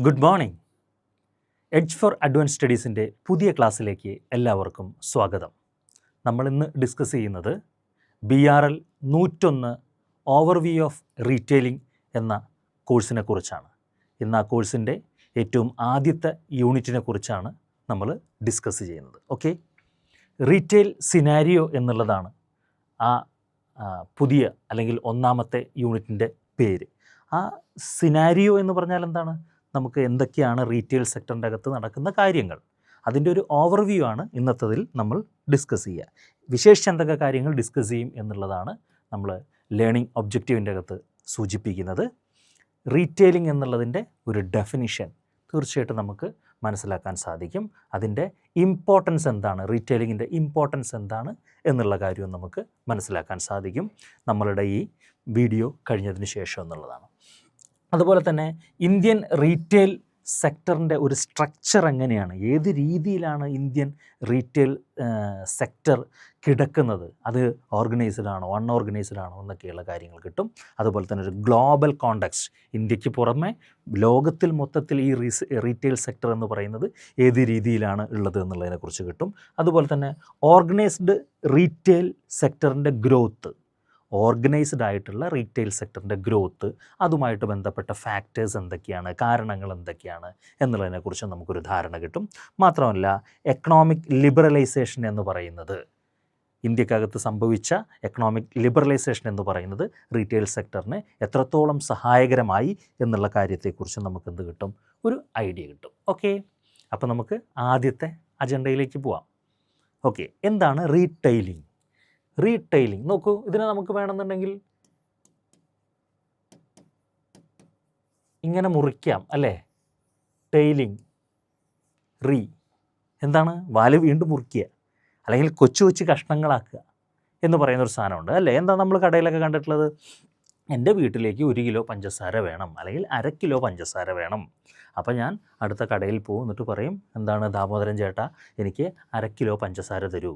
Good morning. Edge for advance സ്റ്റഡീസിൻ്റെ പുതിയ ക്ലാസ്സിലേക്ക് എല്ലാവർക്കും സ്വാഗതം. നമ്മളിന്ന് ഡിസ്കസ് ചെയ്യുന്നത് BRL 101 ഓവർവ്യൂ ഓഫ് റീറ്റെയിലിംഗ് എന്ന കോഴ്സിനെ കുറിച്ചാണ്. ഇന്ന് ആ കോഴ്സിൻ്റെ ഏറ്റവും ആദ്യത്തെ യൂണിറ്റിനെ കുറിച്ചാണ് നമ്മൾ ഡിസ്കസ് ചെയ്യുന്നത്. ഓക്കെ, റീറ്റെയിൽ സിനാരിയോ എന്നുള്ളതാണ് ആ പുതിയ അല്ലെങ്കിൽ ഒന്നാമത്തെ യൂണിറ്റിൻ്റെ പേര്. ആ സിനാരിയോ എന്ന് പറഞ്ഞാൽ എന്താണ്? നമുക്ക് എന്തൊക്കെയാണ് റീറ്റെയിൽ സെക്ടറിൻ്റെ അകത്ത് നടക്കുന്ന കാര്യങ്ങൾ, അതിൻ്റെ ഒരു ഓവർവ്യൂ ആണ് ഇന്നത്തതിൽ നമ്മൾ ഡിസ്കസ് ചെയ്യുക. വിശേഷിച്ച് എന്തൊക്കെ കാര്യങ്ങൾ ഡിസ്കസ് ചെയ്യും എന്നുള്ളതാണ് നമ്മൾ ലേണിംഗ് ഒബ്ജക്റ്റീവിൻ്റെ അകത്ത് സൂചിപ്പിക്കുന്നത്. റീറ്റെയിലിംഗ് എന്നുള്ളതിൻ്റെ ഒരു ഡെഫിനിഷൻ തീർച്ചയായിട്ടും നമുക്ക് മനസ്സിലാക്കാൻ സാധിക്കും. അതിൻ്റെ ഇമ്പോർട്ടൻസ് എന്താണ്, റീറ്റെയിലിങ്ങിൻ്റെ ഇമ്പോർട്ടൻസ് എന്താണ് എന്നുള്ള കാര്യവും നമുക്ക് മനസ്സിലാക്കാൻ സാധിക്കും നമ്മളുടെ ഈ വീഡിയോ കഴിഞ്ഞതിന് ശേഷം എന്നുള്ളതാണ്. അതുപോലെ തന്നെ ഇന്ത്യൻ റീറ്റെയിൽ സെക്ടറിൻ്റെ ഒരു സ്ട്രക്ചർ എങ്ങനെയാണ്, ഏത് രീതിയിലാണ് ഇന്ത്യൻ റീറ്റെയിൽ സെക്ടർ കിടക്കുന്നത്, അത് ഓർഗനൈസ്ഡ് ആണോ അൺഓർഗനൈസ്ഡ് ആണോ എന്നൊക്കെയുള്ള കാര്യങ്ങൾ കിട്ടും. അതുപോലെ തന്നെ ഒരു ഗ്ലോബൽ കോണ്ടെക്സ്റ്റ്, ഇന്ത്യക്ക് പുറമെ ലോകത്തിൽ മൊത്തത്തിൽ ഈ റീറ്റെയിൽ സെക്ടർ എന്ന് പറയുന്നത് ഏത് രീതിയിലാണ് ഉള്ളത് എന്നുള്ളതിനെക്കുറിച്ച് കിട്ടും. അതുപോലെ തന്നെ ഓർഗനൈസ്ഡ് റീറ്റെയിൽ സെക്ടറിൻ്റെ ഗ്രോത്ത്, ഓർഗനൈസ്ഡ് ആയിട്ടുള്ള റീറ്റെയിൽ സെക്ടറിൻ്റെ ഗ്രോത്ത്, അതുമായിട്ട് ബന്ധപ്പെട്ട ഫാക്ടേഴ്സ് എന്തൊക്കെയാണ്, കാരണങ്ങൾ എന്തൊക്കെയാണ് എന്നുള്ളതിനെക്കുറിച്ച് നമുക്കൊരു ധാരണ കിട്ടും. മാത്രമല്ല എക്കണോമിക് ലിബറലൈസേഷൻ എന്ന് പറയുന്നത്, ഇന്ത്യക്കകത്ത് സംഭവിച്ച എക്കണോമിക് ലിബറലൈസേഷൻ എന്ന് പറയുന്നത് റീറ്റെയിൽ സെക്ടറിന് എത്രത്തോളം സഹായകരമായി എന്നുള്ള കാര്യത്തെക്കുറിച്ച് നമുക്ക് എന്ത് കിട്ടും, ഒരു ഐഡിയ കിട്ടും. ഓക്കെ, അപ്പോൾ നമുക്ക് ആദ്യത്തെ അജണ്ടയിലേക്ക് പോവാം. ഓക്കെ, എന്താണ് റീറ്റെയിലിംഗ്? റീറ്റെയിലിംഗ് നോക്കൂ, ഇതിനെ നമുക്ക് വേണമെന്നുണ്ടെങ്കിൽ ഇങ്ങനെ മുറിക്കാം അല്ലേ? ടെയിലിംഗ്, റീ എന്താണ്? വാല് വീണ്ടും മുറിക്കുക അല്ലെങ്കിൽ കൊച്ചു കൊച്ചു കഷ്ണങ്ങളാക്കുക എന്ന് പറയുന്നൊരു സാധനമുണ്ട് അല്ലേ? എന്താ നമ്മൾ കടയിലൊക്കെ കണ്ടിട്ടുള്ളത്? എൻ്റെ വീട്ടിലേക്ക് 1 കിലോ പഞ്ചസാര വേണം അല്ലെങ്കിൽ 1/2 കിലോ പഞ്ചസാര വേണം. അപ്പോൾ ഞാൻ അടുത്ത കടയിൽ പോകും, എന്നിട്ട് പറയും എന്താണ്, ദാമോദരൻ ചേട്ടാ എനിക്ക് 1/2 കിലോ പഞ്ചസാര തരൂ.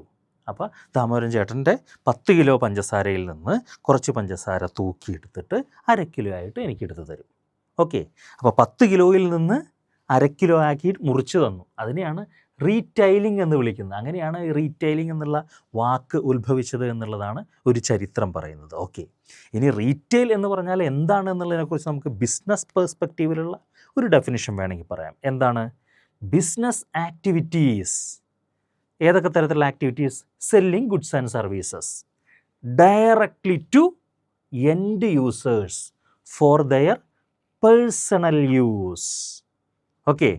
അപ്പോൾ ദാമോദരൻ ചേട്ടൻ്റെ 10 കിലോ പഞ്ചസാരയിൽ നിന്ന് കുറച്ച് പഞ്ചസാര തൂക്കിയെടുത്തിട്ട് 1/2 കിലോ ആയിട്ട് എനിക്കെടുത്ത് തരും. ഓക്കെ, അപ്പോൾ 10 കിലോയിൽ നിന്ന് 1/2 കിലോ ആക്കി മുറിച്ച് തന്നു. അതിനെയാണ് റീറ്റെയിലിംഗ് എന്ന് വിളിക്കുന്നത്. അങ്ങനെയാണ് റീറ്റെയിലിംഗ് എന്നുള്ള വാക്ക് ഉത്ഭവിച്ചത് എന്നുള്ളതാണ് ഒരു ചരിത്രം പറയുന്നത്. ഓക്കെ, ഇനി റീറ്റെയിൽ എന്ന് പറഞ്ഞാൽ എന്താണ് എന്നുള്ളതിനെക്കുറിച്ച് നമുക്ക് ബിസിനസ് പേഴ്സ്പെക്റ്റീവിലുള്ള ഒരു ഡെഫിനിഷൻ വേണമെങ്കിൽ പറയാം. എന്താണ്? Business activities. ഏതൊക്കെ തരത്തിലുള്ള activities? Selling goods and services directly to end users for their personal use. Okay,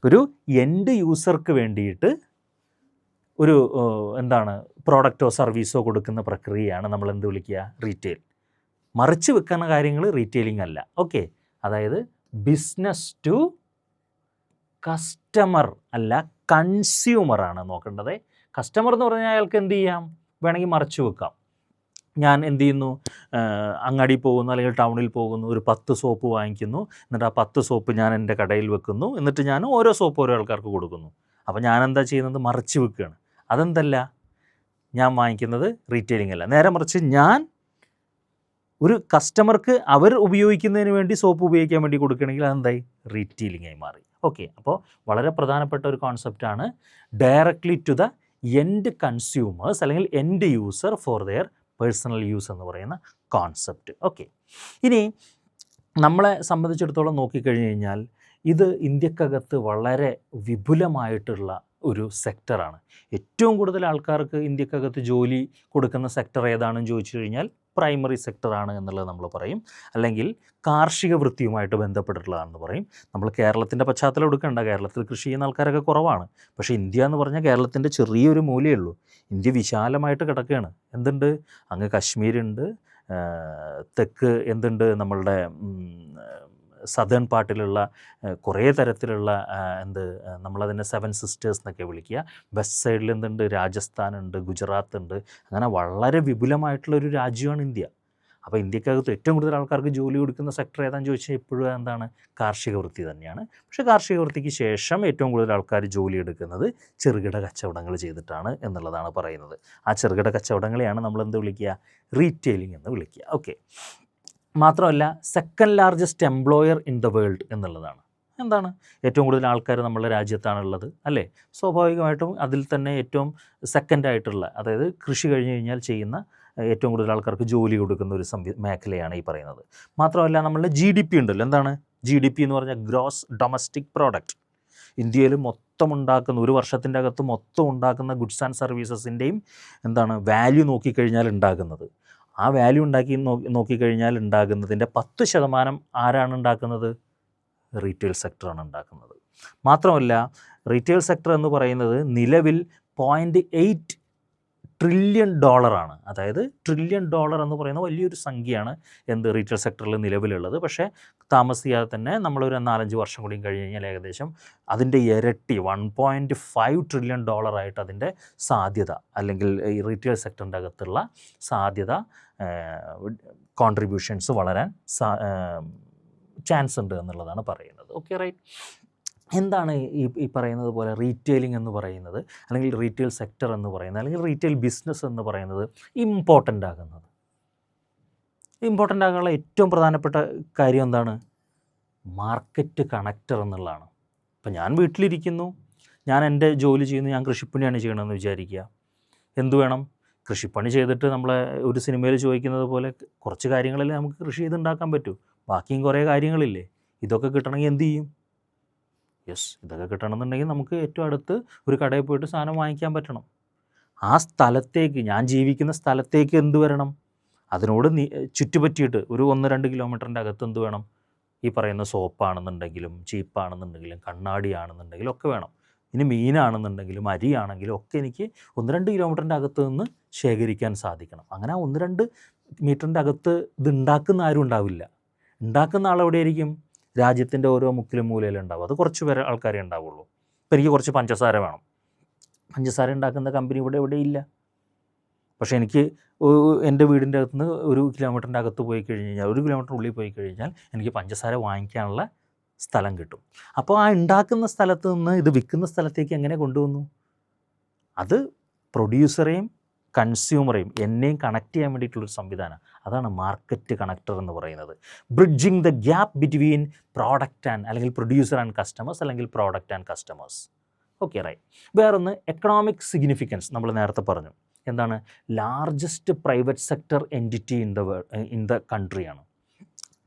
ഒരു എൻഡ് യൂസർക്ക് വേണ്ടിയിട്ട് ഒരു എന്താണ് പ്രോഡക്റ്റോ സർവീസോ കൊടുക്കുന്ന പ്രക്രിയയാണ് നമ്മൾ എന്ത് വിളിക്കുക? റീറ്റെയിൽ. മറിച്ച് വെക്കുന്ന കാര്യങ്ങൾ റീറ്റെയിലിംഗ് അല്ല. ഓക്കെ, അതായത് ബിസിനസ് ടു കസ്റ്റമർ അല്ല, കൺസ്യൂമറാണ് നോക്കേണ്ടത്. കസ്റ്റമർ എന്ന് പറഞ്ഞാൽ അയാൾക്ക് എന്ത് ചെയ്യാം, വേണമെങ്കിൽ മറച്ചു വെക്കാം. ഞാൻ എന്ത് ചെയ്യുന്നു, അങ്ങാടി പോകുന്നു അല്ലെങ്കിൽ ടൗണിൽ പോകുന്നു, ഒരു 10 സോപ്പ് വാങ്ങിക്കുന്നു, എന്നിട്ട് ആ 10 സോപ്പ് ഞാൻ എൻ്റെ കടയിൽ വെക്കുന്നു, എന്നിട്ട് ഞാൻ ഓരോ സോപ്പ് ഓരോ ആൾക്കാർക്ക് കൊടുക്കുന്നു. അപ്പോൾ ഞാൻ എന്താ ചെയ്യുന്നത്? മറച്ചു വെക്കുകയാണ്. അതെന്തല്ല, ഞാൻ വാങ്ങിക്കുന്നത് റീറ്റെയിലിംഗ് അല്ല. നേരെ മറിച്ച് ഞാൻ ഒരു കസ്റ്റമർക്ക് അവർ ഉപയോഗിക്കുന്നതിന് വേണ്ടി സോപ്പ് ഉപയോഗിക്കാൻ വേണ്ടി കൊടുക്കുകയാണെങ്കിൽ അതെന്തായി? റീറ്റെയിലിംഗായി മാറി. ഓക്കെ, അപ്പോൾ വളരെ പ്രധാനപ്പെട്ട ഒരു കോൺസെപ്റ്റാണ് directly to the end consumers അല്ലെങ്കിൽ end user for their personal use എന്ന് പറയുന്ന കോൺസെപ്റ്റ്. ഓക്കെ, ഇനി നമ്മളെ സംബന്ധിച്ചിടത്തോളം നോക്കിക്കഴിഞ്ഞ് കഴിഞ്ഞാൽ ഇത് ഇന്ത്യക്കകത്ത് വളരെ വിപുലമായിട്ടുള്ള ഒരു സെക്ടറാണ്. ഏറ്റവും കൂടുതൽ ആൾക്കാർക്ക് ഇന്ത്യക്കകത്ത് ജോലി കൊടുക്കുന്ന സെക്ടർ ഏതാണെന്ന് ചോദിച്ചു കഴിഞ്ഞാൽ പ്രൈമറി സെക്ടറാണ് എന്നുള്ളത് നമ്മൾ പറയും, അല്ലെങ്കിൽ കാർഷിക വൃത്തിയുമായിട്ട് ബന്ധപ്പെട്ടിട്ടുള്ളതാണെന്ന് പറയും. നമ്മൾ കേരളത്തിൻ്റെ പശ്ചാത്തലം എടുക്കേണ്ട, കേരളത്തിൽ കൃഷി ചെയ്യുന്ന ആൾക്കാരൊക്കെ കുറവാണ്. പക്ഷേ ഇന്ത്യ എന്ന് പറഞ്ഞാൽ കേരളത്തിൻ്റെ ചെറിയൊരു മൂലയേ ഉള്ളൂ. ഇന്ത്യ വിശാലമായിട്ട് കിടക്കുകയാണ്. എന്തുണ്ട്? അങ്ങ് കശ്മീരുണ്ട്, തെക്ക് എന്തുണ്ട്, നമ്മളുടെ സദേൺ പാർട്ടിലുള്ള കുറേ തരത്തിലുള്ള നമ്മളതിനെ 7 സിസ്റ്റേഴ്സ് എന്നൊക്കെ വിളിക്കുക. വെസ്റ്റ് സൈഡിൽ എന്തുണ്ട്? രാജസ്ഥാനുണ്ട്, ഗുജറാത്ത് ഉണ്ട്. അങ്ങനെ വളരെ വിപുലമായിട്ടുള്ളൊരു രാജ്യമാണ് ഇന്ത്യ. അപ്പോൾ ഇന്ത്യക്കകത്ത് ഏറ്റവും കൂടുതൽ ആൾക്കാർക്ക് ജോലി കൊടുക്കുന്ന സെക്ടർ ഏതാണെന്ന് ചോദിച്ചാൽ എപ്പോഴും എന്താണ്? കാർഷിക വൃത്തി തന്നെയാണ്. പക്ഷേ കാർഷിക വൃത്തിക്ക് ശേഷം ഏറ്റവും കൂടുതൽ ആൾക്കാർ ജോലി എടുക്കുന്നത് ചെറുകിട കച്ചവടങ്ങൾ ചെയ്തിട്ടാണ് എന്നുള്ളതാണ് പറയുന്നത്. ആ ചെറുകിട കച്ചവടങ്ങളെയാണ് നമ്മൾ എന്ത് വിളിക്കുക? റീറ്റെയിലിംഗ് എന്ന് വിളിക്കുക. ഓക്കെ, മാത്രമല്ല second largest employer in the world എന്നുള്ളതാണ്. എന്താണ് ഏറ്റവും കൂടുതൽ ആൾക്കാർ നമ്മുടെ രാജ്യത്താണുള്ളത് അല്ലേ? സ്വാഭാവികമായിട്ടും അതിൽ തന്നെ ഏറ്റവും സെക്കൻഡായിട്ടുള്ള, അതായത് കൃഷി കഴിഞ്ഞ് കഴിഞ്ഞാൽ ചെയ്യുന്ന ഏറ്റവും കൂടുതൽ ആൾക്കാർക്ക് ജോലി കൊടുക്കുന്ന ഒരു മേഖലയാണ് ഈ പറയുന്നത്. മാത്രമല്ല നമ്മളുടെ GDP ഉണ്ടല്ലോ, എന്താണ് GDP എന്ന് പറഞ്ഞാൽ ഗ്രോസ് ഡൊമസ്റ്റിക് പ്രോഡക്റ്റ്. ഇന്ത്യയിൽ മൊത്തം ഉണ്ടാക്കുന്ന, ഒരു വർഷത്തിൻ്റെ അകത്ത് മൊത്തം ഉണ്ടാക്കുന്ന ഗുഡ്സ് ആൻഡ് സർവീസസിൻ്റെയും എന്താണ് വാല്യൂ നോക്കിക്കഴിഞ്ഞാൽ ഉണ്ടാകുന്നത്, ആ വാല്യൂ നോക്കിക്കഴിഞ്ഞാൽ ഉണ്ടാകുന്നതിൻ്റെ 10% ആരാണ് ഉണ്ടാക്കുന്നത്? റീറ്റെയിൽ സെക്ടറാണ് ഉണ്ടാക്കുന്നത്. മാത്രമല്ല റീറ്റെയിൽ സെക്ടർ എന്ന് പറയുന്നത് നിലവിൽ $0.8 ട്രില്യൺ ആണ്. അതായത് $1 ട്രില്യൺ എന്ന് പറയുന്ന വലിയൊരു സംഖ്യയാണ് റീറ്റെയിൽ സെക്ടറിൽ നിലവിലുള്ളത്. പക്ഷേ താമസിയാതെ തന്നെ നമ്മളൊരു 4-5 വർഷം കൂടി കഴിഞ്ഞ് കഴിഞ്ഞാൽ ഏകദേശം അതിൻ്റെ ഇരട്ടി $1.5 ട്രില്യൺ ആയിട്ട് അതിൻ്റെ സാധ്യത, അല്ലെങ്കിൽ ഈ റീറ്റെയിൽ സെക്ടറിൻ്റെ അകത്തുള്ള സാധ്യത, കോൺട്രിബ്യൂഷൻസ് വളരാൻ ചാൻസ് ഉണ്ട് എന്നുള്ളതാണ് പറയുന്നത്. Okay, right. എന്താണ് ഈ പറയുന്നത് പോലെ റീറ്റെയിലിംഗ് എന്ന് പറയുന്നത്, അല്ലെങ്കിൽ റീറ്റെയിൽ സെക്ടർ എന്ന് പറയുന്നത്, അല്ലെങ്കിൽ റീറ്റെയിൽ ബിസിനസ് എന്ന് പറയുന്നത് ഇമ്പോർട്ടൻ്റ് ആകുന്നത്? ഇമ്പോർട്ടൻ്റ് ആകാനുള്ള ഏറ്റവും പ്രധാനപ്പെട്ട കാര്യം എന്താണ്? മാർക്കറ്റ് കണക്ടർ എന്നുള്ളതാണ്. ഇപ്പം ഞാൻ വീട്ടിലിരിക്കുന്നു, ഞാൻ എൻ്റെ ജോലി ചെയ്യുന്നു, ഞാൻ കൃഷിപ്പണിയാണ് ചെയ്യണമെന്ന് വിചാരിക്കുക. എന്തു വേണം? കൃഷിപ്പണി ചെയ്തിട്ട് നമ്മളെ ഒരു സിനിമയിൽ ചോദിക്കുന്നത് പോലെ കുറച്ച് കാര്യങ്ങളല്ലേ നമുക്ക് കൃഷി ചെയ്തുണ്ടാക്കാൻ പറ്റൂ, ബാക്കിയും കുറേ കാര്യങ്ങളില്ലേ. ഇതൊക്കെ കിട്ടണമെങ്കിൽ എന്ത് ചെയ്യും? ഇതൊക്കെ കിട്ടണമെന്നുണ്ടെങ്കിൽ നമുക്ക് ഏറ്റവും അടുത്ത് ഒരു കടയിൽ പോയിട്ട് സാധനം വാങ്ങിക്കാൻ പറ്റണം. ആ സ്ഥലത്തേക്ക്, ഞാൻ ജീവിക്കുന്ന സ്ഥലത്തേക്ക് എന്ത് വരണം? അതിനോട് ചുറ്റുപറ്റിയിട്ട് ഒരു 1-2 കിലോമീറ്ററിൻ്റെ അകത്ത് എന്ത് വേണം? ഈ പറയുന്ന സോപ്പാണെന്നുണ്ടെങ്കിലും ചീപ്പാണെന്നുണ്ടെങ്കിലും കണ്ണാടിയാണെന്നുണ്ടെങ്കിലും ഒക്കെ വേണം. ഇനി മീനാണെന്നുണ്ടെങ്കിലും അരിയാണെങ്കിലും ഒക്കെ എനിക്ക് 1-2 കിലോമീറ്ററിൻ്റെ അകത്ത് നിന്ന് ശേഖരിക്കാൻ സാധിക്കണം. അങ്ങനെ 1-2 മീറ്ററിൻ്റെ അകത്ത് ഇത് ഉണ്ടാക്കുന്ന ആരും ഉണ്ടാവില്ല. ഉണ്ടാക്കുന്ന ആളെവിടെയായിരിക്കും? രാജ്യത്തിൻ്റെ ഓരോ മുക്കിലും മൂലയിലും ഉണ്ടാവും. അത് കുറച്ച് പേരെ ആൾക്കാരെ ഉണ്ടാവുള്ളൂ. ഇപ്പം എനിക്ക് കുറച്ച് പഞ്ചസാര വേണം, പഞ്ചസാര ഉണ്ടാക്കുന്ന കമ്പനി ഇവിടെ ഇല്ല. പക്ഷേ എനിക്ക് എൻ്റെ വീടിൻ്റെ അകത്ത് നിന്ന് 1 കിലോമീറ്ററിൻ്റെ അകത്ത് പോയി കഴിഞ്ഞ് കഴിഞ്ഞാൽ, 1 കിലോമീറ്റർ ഉള്ളിൽ പോയി കഴിഞ്ഞാൽ എനിക്ക് പഞ്ചസാര വാങ്ങിക്കാനുള്ള സ്ഥലം കിട്ടും. അപ്പോൾ ആ ഉണ്ടാക്കുന്ന സ്ഥലത്ത് നിന്ന് ഇത് വിൽക്കുന്ന സ്ഥലത്തേക്ക് എങ്ങനെ കൊണ്ടുവന്നു? അത് പ്രൊഡ്യൂസറെയും കൺസ്യൂമറെയും എന്നെയും കണക്ട് ചെയ്യാൻ വേണ്ടിയിട്ടുള്ളൊരു സംവിധാനം. അതാണ് മാർക്കറ്റ് കണക്ടർ എന്ന് പറയുന്നത്. Bridging the gap between product and, അല്ലെങ്കിൽ പ്രൊഡ്യൂസർ ആൻഡ് കസ്റ്റമേഴ്സ്, അല്ലെങ്കിൽ product and customers. Okay, right. വേറൊന്ന് എക്കണോമിക് സിഗ്നിഫിക്കൻസ്. നമ്മൾ നേരത്തെ പറഞ്ഞു, എന്താണ്? Largest private sector entity in the കൺട്രിയാണ്.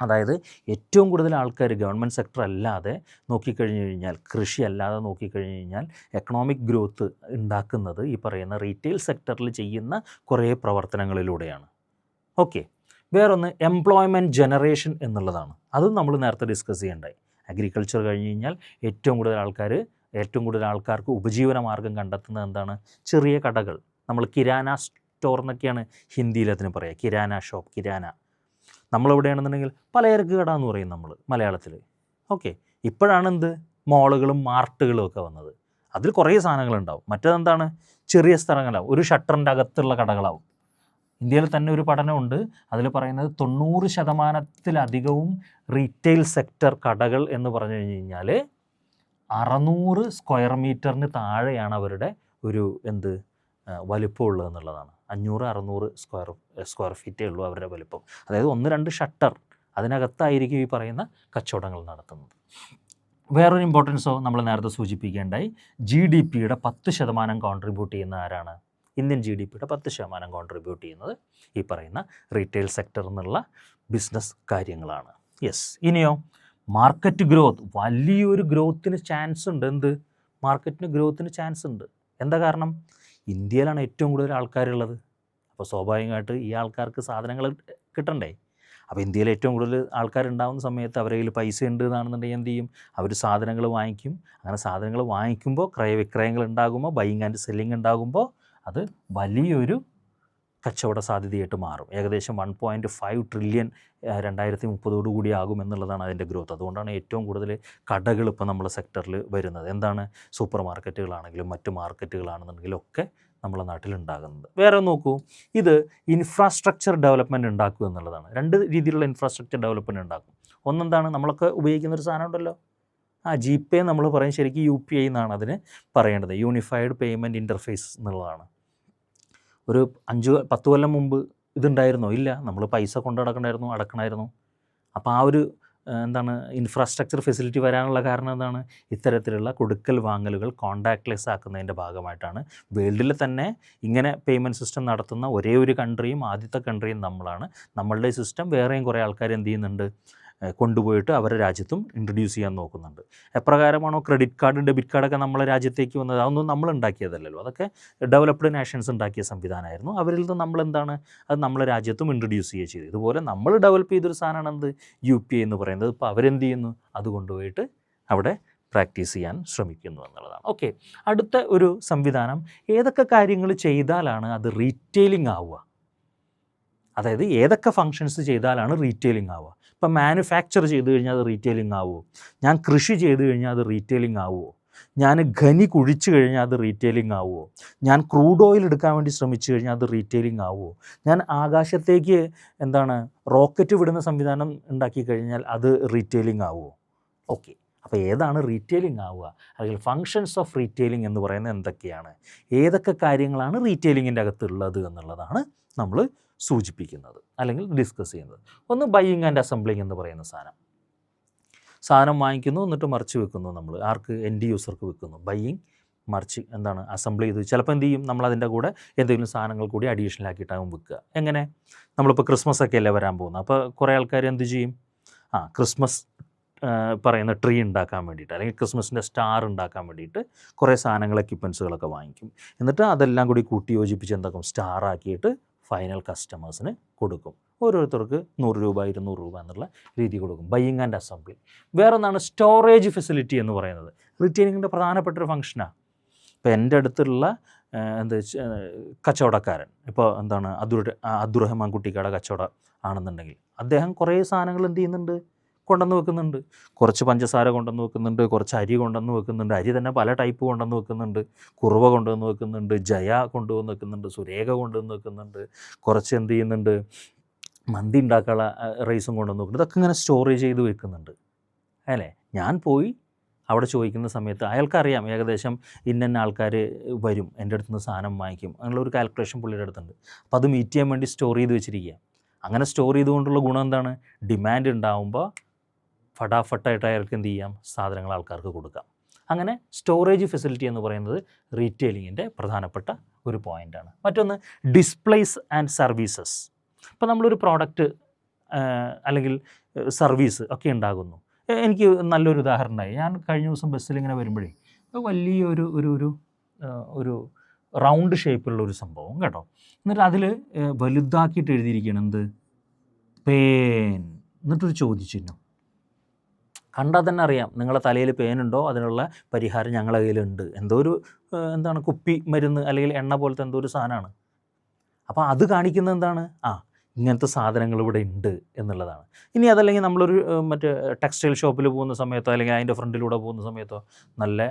അതായത് ഏറ്റവും കൂടുതൽ ആൾക്കാർ ഗവൺമെൻറ് സെക്ടർ അല്ലാതെ നോക്കിക്കഴിഞ്ഞ് കഴിഞ്ഞാൽ, കൃഷി അല്ലാതെ നോക്കിക്കഴിഞ്ഞ് കഴിഞ്ഞാൽ എക്കണോമിക് ഗ്രോത്ത് ഉണ്ടാക്കുന്നത് ഈ പറയുന്ന റീറ്റെയിൽ സെക്ടറിൽ ചെയ്യുന്ന കുറേ പ്രവർത്തനങ്ങളിലൂടെയാണ്. ഓക്കെ, വേറൊന്ന് എംപ്ലോയ്മെൻറ്റ് ജനറേഷൻ എന്നുള്ളതാണ്. അതും നമ്മൾ നേരത്തെ ഡിസ്കസ് ചെയ്യേണ്ടായി. അഗ്രികൾച്ചർ കഴിഞ്ഞ് കഴിഞ്ഞാൽ ഏറ്റവും കൂടുതൽ ആൾക്കാർക്ക് ഉപജീവന മാർഗം കണ്ടെത്തുന്നത് എന്താണ്? ചെറിയ കടകൾ. നമ്മൾ കിരാന സ്റ്റോർ എന്നൊക്കെയാണ് ഹിന്ദിയിൽ അതിന് പറയുക. കിരാന ഷോപ്പ്, കിരാന. നമ്മളെവിടെയാണെന്നുണ്ടെങ്കിൽ പലചരക്ക് കട എന്ന് പറയും നമ്മൾ മലയാളത്തിൽ. ഓക്കെ, ഇപ്പോഴാണ് മോളുകളും മാർട്ടുകളും ഒക്കെ വന്നത്. അതിൽ കുറേ സാധനങ്ങളുണ്ടാവും. മറ്റേതെന്താണ്? ചെറിയ സ്ഥലങ്ങളാവും, ഒരു ഷട്ടറിൻ്റെ അകത്തുള്ള കടകളാവും. ഇന്ത്യയിൽ തന്നെ ഒരു പഠനമുണ്ട്, അതിൽ പറയുന്നത് 90% റീറ്റെയിൽ സെക്ടർ കടകൾ എന്ന് പറഞ്ഞു കഴിഞ്ഞ് കഴിഞ്ഞാൽ 600 സ്ക്വയർ മീറ്ററിന് താഴെയാണ് അവരുടെ ഒരു വലിപ്പമുള്ളത് എന്നുള്ളതാണ്. 500-600 സ്ക്വയർ ഫീറ്റേ ഉള്ളൂ അവരുടെ വലിപ്പം. അതായത് 1-2 ഷട്ടർ, അതിനകത്തായിരിക്കും ഈ പറയുന്ന കച്ചവടങ്ങൾ നടത്തുന്നത്. വേറൊരു ഇമ്പോർട്ടൻസോ നമ്മൾ നേരത്തെ സൂചിപ്പിക്കേണ്ടായി, GDPയുടെ 10% കോൺട്രിബ്യൂട്ട് ചെയ്യുന്ന ആരാണ്? ഇന്ത്യൻ GDPയുടെ 10% കോൺട്രിബ്യൂട്ട് ചെയ്യുന്നത് ഈ പറയുന്ന റീറ്റെയിൽ സെക്ടർ എന്നുള്ള ബിസിനസ് കാര്യങ്ങളാണ്. ഇനിയോ മാർക്കറ്റ് ഗ്രോത്ത്. വലിയൊരു ഗ്രോത്തിന് ചാൻസ് ഉണ്ട്. മാർക്കറ്റിന് ഗ്രോത്തിന് ചാൻസ് ഉണ്ട്. എന്താ കാരണം? ഇന്ത്യയിലാണ് ഏറ്റവും കൂടുതൽ ആൾക്കാരുള്ളത്. അപ്പോൾ സ്വാഭാവികമായിട്ട് ഈ ആൾക്കാർക്ക് സാധനങ്ങൾ കിട്ടണ്ടേ? അപ്പോൾ ഇന്ത്യയിൽ ഏറ്റവും കൂടുതൽ ആൾക്കാരുണ്ടാകുന്ന സമയത്ത് അവരുടെ കയ്യിൽ പൈസ ഉണ്ട് എന്നാണെന്നുണ്ടെങ്കിൽ എന്ത് ചെയ്യും? അവർ സാധനങ്ങൾ വാങ്ങിക്കും. അങ്ങനെ സാധനങ്ങൾ വാങ്ങിക്കുമ്പോൾ ക്രയവിക്രയങ്ങൾ ഉണ്ടാകുമ്പോൾ, ബൈയിങ് ആൻഡ് സെല്ലിങ് ഉണ്ടാകുമ്പോൾ അത് വലിയൊരു കച്ചവട സാധ്യതയായിട്ട് മാറും. ഏകദേശം 1.5 ട്രില്യൺ 2030 കൂടി ആകുമെന്നുള്ളതാണ് അതിൻ്റെ ഗ്രോത്ത്. അതുകൊണ്ടാണ് ഏറ്റവും കൂടുതൽ കടകൾ ഇപ്പോൾ നമ്മളെ സെക്ടറിൽ വരുന്നത്. എന്താണ്? സൂപ്പർ മാർക്കറ്റുകളാണെങ്കിലും മറ്റ് മാർക്കറ്റുകളാണെന്നുണ്ടെങ്കിലും ഒക്കെ നമ്മളെ നാട്ടിലുണ്ടാകുന്നത്. വേറെ നോക്കൂ, ഇത് ഇൻഫ്രാസ്ട്രക്ചർ ഡെവലപ്മെൻറ്റ് ഉണ്ടാക്കുക എന്നുള്ളതാണ്. 2 രീതിയിലുള്ള ഇൻഫ്രാസ്ട്രക്ചർ ഡെവലപ്മെൻറ്റ് ഉണ്ടാക്കും. ഒന്നെന്താണ്? നമ്മളൊക്കെ ഉപയോഗിക്കുന്നൊരു സാധനം ഉണ്ടല്ലോ, GPay നമ്മൾ പറയും, ശരിക്കും UPI എന്നാണ് അതിന് പറയേണ്ടത്. യൂണിഫൈഡ് പേയ്മെൻറ്റ് ഇൻ്റർഫേസ് എന്നുള്ളതാണ്. ഒരു 5-10 കൊല്ലം മുമ്പ് ഇതുണ്ടായിരുന്നോ? ഇല്ല. നമ്മൾ പൈസ കൊണ്ട് അടക്കണമായിരുന്നു. അപ്പോൾ ആ ഒരു എന്താണ് ഇൻഫ്രാസ്ട്രക്ചർ ഫെസിലിറ്റി വരാനുള്ള കാരണം എന്താണ്? ഇത്തരത്തിലുള്ള കൊടുക്കൽ വാങ്ങലുകൾ കോൺടാക്ട്ലെസ് ആക്കുന്നതിൻ്റെ ഭാഗമായിട്ടാണ്. വേൾഡിൽ തന്നെ ഇങ്ങനെ പേയ്മെൻറ്റ് സിസ്റ്റം നടത്തുന്ന ഒരേ ഒരു കൺട്രിയും ആദ്യത്തെ കൺട്രിയും നമ്മളാണ്. നമ്മളുടെ സിസ്റ്റം വേറെയും കുറേ ആൾക്കാർ എന്ത് ചെയ്യുന്നുണ്ട്, കൊണ്ടുപോയിട്ട് അവരുടെ രാജ്യത്തും ഇൻട്രൊഡ്യൂസ് ചെയ്യാൻ നോക്കുന്നുണ്ട്. എപ്രകാരമാണോ ക്രെഡിറ്റ് കാർഡ്, ഡെബിറ്റ് കാർഡൊക്കെ നമ്മളെ രാജ്യത്തേക്ക് വന്നത്, അതൊന്നും നമ്മൾ ഉണ്ടാക്കിയതല്ലല്ലോ, അതൊക്കെ ഡെവലപ്ഡ് നാഷൻസ് ഉണ്ടാക്കിയ സംവിധാനമായിരുന്നു. അവരിൽ നിന്ന് നമ്മളെന്താണ്, അത് നമ്മളെ രാജ്യത്തും ഇൻട്രൊഡ്യൂസ് ചെയ്യുക ചെയ്തു. ഇതുപോലെ നമ്മൾ ഡെവലപ്പ് ചെയ്തൊരു സാധനമാണ് എന്ത്, UPI എന്ന് പറയുന്നത്. ഇപ്പോൾ അവരെന്ത് ചെയ്യുന്നു, അത് കൊണ്ടുപോയിട്ട് അവിടെ പ്രാക്ടീസ് ചെയ്യാൻ ശ്രമിക്കുന്നു എന്നുള്ളതാണ്. ഓക്കെ, അടുത്ത ഒരു സംവിധാനം, ഏതൊക്കെ കാര്യങ്ങൾ ചെയ്താലാണ് അത് റീറ്റെയിലിംഗ് ആവുക, അതായത് ഏതൊക്കെ ഫങ്ഷൻസ് ചെയ്താലാണ് റീറ്റെയിലിംഗ് ആവുക. ഇപ്പം മാനുഫാക്ചർ ചെയ്ത് കഴിഞ്ഞാൽ അത് റീറ്റെയിലിംഗ് ആവുമോ? ഞാൻ കൃഷി ചെയ്ത് കഴിഞ്ഞാൽ അത് റീറ്റെയിലിംഗ് ആവുമോ? ഞാൻ ഖനി കുഴിച്ച് കഴിഞ്ഞാൽ അത് റീറ്റെയിലിംഗ് ആവുമോ? ഞാൻ ക്രൂഡ് ഓയിൽ എടുക്കാൻ വേണ്ടി ശ്രമിച്ചു കഴിഞ്ഞാൽ അത് റീറ്റെയിലിംഗ് ആവുമോ? ഞാൻ ആകാശത്തേക്ക് റോക്കറ്റ് വിടുന്ന സംവിധാനം ഉണ്ടാക്കി കഴിഞ്ഞാൽ അത് റീറ്റെയിലിംഗ് ആവുമോ? ഓക്കെ, അപ്പോൾ ഏതാണ് റീറ്റെയിലിംഗ് ആവുക, അല്ലെങ്കിൽ ഫങ്ഷൻസ് ഓഫ് റീറ്റെയിലിംഗ് എന്ന് പറയുന്നത് എന്തൊക്കെയാണ്, ഏതൊക്കെ കാര്യങ്ങളാണ് റീറ്റെയിലിങ്ങിൻ്റെ അകത്തുള്ളത് എന്നുള്ളതാണ് നമ്മൾ സൂചിപ്പിക്കുന്നത് അല്ലെങ്കിൽ ഡിസ്കസ് ചെയ്യുന്നത്. ഒന്ന് ബൈയിങ് ആൻഡ് അസംബ്ലിങ് എന്ന് പറയുന്ന സാധനം വാങ്ങിക്കുന്നു, എന്നിട്ട് മറിച്ച് വെക്കുന്നു. നമ്മൾ ആർക്ക്, എൻഡ് യൂസർക്ക് വെക്കുന്നു. ബൈയിങ്, മറിച്ച് അസംബിൾ ചെയ്ത് ചിലപ്പോൾ എന്ത് ചെയ്യും, നമ്മളതിൻ്റെ കൂടെ എന്തെങ്കിലും സാധനങ്ങൾ കൂടി അഡീഷണൽ ആക്കിയിട്ടാകും വെക്കുക. എങ്ങനെ, നമ്മളിപ്പോൾ ക്രിസ്മസ് ഒക്കെ അല്ലേ വരാൻ പോകുന്നത്, അപ്പോൾ കുറേ ആൾക്കാർ എന്ത് ചെയ്യും, ക്രിസ്മസ് പറയുന്ന ട്രീ ഉണ്ടാക്കാൻ വേണ്ടിയിട്ട്, അല്ലെങ്കിൽ ക്രിസ്മസിൻ്റെ സ്റ്റാർ ഉണ്ടാക്കാൻ വേണ്ടിയിട്ട് കുറേ സാധനങ്ങൾ, എക്യുപ്മെൻസുകളൊക്കെ വാങ്ങിക്കും. എന്നിട്ട് അതെല്ലാം കൂടി കൂട്ടി യോജിപ്പിച്ച് എന്താക്കും, സ്റ്റാർ ആക്കിയിട്ട് ഫൈനൽ കസ്റ്റമേഴ്സിന് കൊടുക്കും. ഓരോരുത്തർക്ക് 100 രൂപ 200 രൂപ എന്നുള്ള രീതി കൊടുക്കും. Buying and assembly. വേറൊന്നാണ് സ്റ്റോറേജ് ഫെസിലിറ്റി എന്ന് പറയുന്നത്. റീറ്റെയിലിങ്ങിൻ്റെ പ്രധാനപ്പെട്ടൊരു ഫംഗ്ഷനാണ്. ഇപ്പോൾ എൻ്റെ അടുത്തുള്ള കച്ചവടക്കാരൻ, ഇപ്പോൾ അബ്ദുറഹ്മാൻ കുട്ടിക്കട കച്ചവടം ആണെന്നുണ്ടെങ്കിൽ അദ്ദേഹം കുറേ സാധനങ്ങൾ എന്ത് ചെയ്യുന്നുണ്ട്, കൊണ്ടുവന്ന് വെക്കുന്നുണ്ട്. കുറച്ച് പഞ്ചസാര കൊണ്ടുവന്ന് വെക്കുന്നുണ്ട്, കുറച്ച് അരി കൊണ്ടുവന്ന് വെക്കുന്നുണ്ട്. അരി തന്നെ പല ടൈപ്പ് കൊണ്ടുവന്ന് വെക്കുന്നുണ്ട്. കുറുവ കൊണ്ടുവന്ന് വെക്കുന്നുണ്ട്, ജയ കൊണ്ടുവന്ന് വെക്കുന്നുണ്ട്, സുരേഖ കൊണ്ടുവന്ന് വെക്കുന്നുണ്ട്. കുറച്ച് എന്ത് ചെയ്യുന്നുണ്ട്, മന്തി ഉണ്ടാക്കാനുള്ള റൈസും കൊണ്ടുവന്ന് വെക്കുന്നുണ്ട്. ഇതൊക്കെ ഇങ്ങനെ സ്റ്റോറേജ് ചെയ്ത് വെക്കുന്നുണ്ട് അല്ലേ. ഞാൻ പോയി അവിടെ ചോദിക്കുന്ന സമയത്ത് അയാൾക്കറിയാം ഏകദേശം ഇന്ന ആൾക്കാർ വരും, എൻ്റെ അടുത്ത് നിന്ന് സാധനം വാങ്ങിക്കും, അങ്ങനെയുള്ളൊരു കാൽക്കുലേഷൻ പുള്ളിയുടെ അടുത്തുണ്ട്. അപ്പോൾ അത് മീറ്റ് ചെയ്യാൻ വേണ്ടി സ്റ്റോർ ചെയ്ത് വെച്ചിരിക്കുക. അങ്ങനെ സ്റ്റോർ ചെയ്തുകൊണ്ടുള്ള ഗുണം എന്താണ്, ഡിമാൻഡ് ഉണ്ടാകുമ്പോൾ ഫട്ടാഫട്ടായിട്ട് അയാൾക്ക് എന്ത് ചെയ്യാം, സാധനങ്ങൾ ആൾക്കാർക്ക് കൊടുക്കാം. അങ്ങനെ സ്റ്റോറേജ് ഫെസിലിറ്റി എന്ന് പറയുന്നത് റീറ്റെയിലിങ്ങിൻ്റെ പ്രധാനപ്പെട്ട ഒരു പോയിൻ്റാണ്. മറ്റൊന്ന് ഡിസ്പ്ലേസ് ആൻഡ് സർവീസസ്. ഇപ്പോൾ നമ്മളൊരു പ്രോഡക്റ്റ് അല്ലെങ്കിൽ സർവീസ് ഒക്കെ ഉണ്ടാകുന്നു. എനിക്ക് നല്ലൊരു ഉദാഹരണമായി, ഞാൻ കഴിഞ്ഞ ദിവസം ബസ്സിലിങ്ങനെ വരുമ്പോഴേ വലിയൊരു ഒരു റൗണ്ട് ഷേപ്പിലുള്ള ഒരു സംഭവം കേട്ടോ. എന്നിട്ട് അതിൽ വലുതാക്കിയിട്ട് എഴുതിയിരിക്കുകയാണ് എന്ത്, പേൻ. എന്നിട്ടൊരു ചോദിച്ചിരുന്നു, കണ്ടാൽ തന്നെ അറിയാം നിങ്ങളെ തലയിൽ പേനുണ്ടോ, അതിനുള്ള പരിഹാരം ഞങ്ങളുടെ കയ്യിലുണ്ട്. എന്തോ ഒരു കുപ്പി മരുന്ന് അല്ലെങ്കിൽ എണ്ണ പോലത്തെ എന്തോ ഒരു സാധനമാണ്. അപ്പോൾ അത് കാണിക്കുന്നത് എന്താണ്, ഇങ്ങനത്തെ സാധനങ്ങൾ ഇവിടെ ഉണ്ട് എന്നുള്ളതാണ്. ഇനി അതല്ലെങ്കിൽ നമ്മളൊരു ടെക്സ്റ്റൈൽ ഷോപ്പിൽ പോകുന്ന സമയത്തോ അല്ലെങ്കിൽ അതിൻ്റെ ഫ്രണ്ടിലൂടെ പോകുന്ന സമയത്തോ നല്ല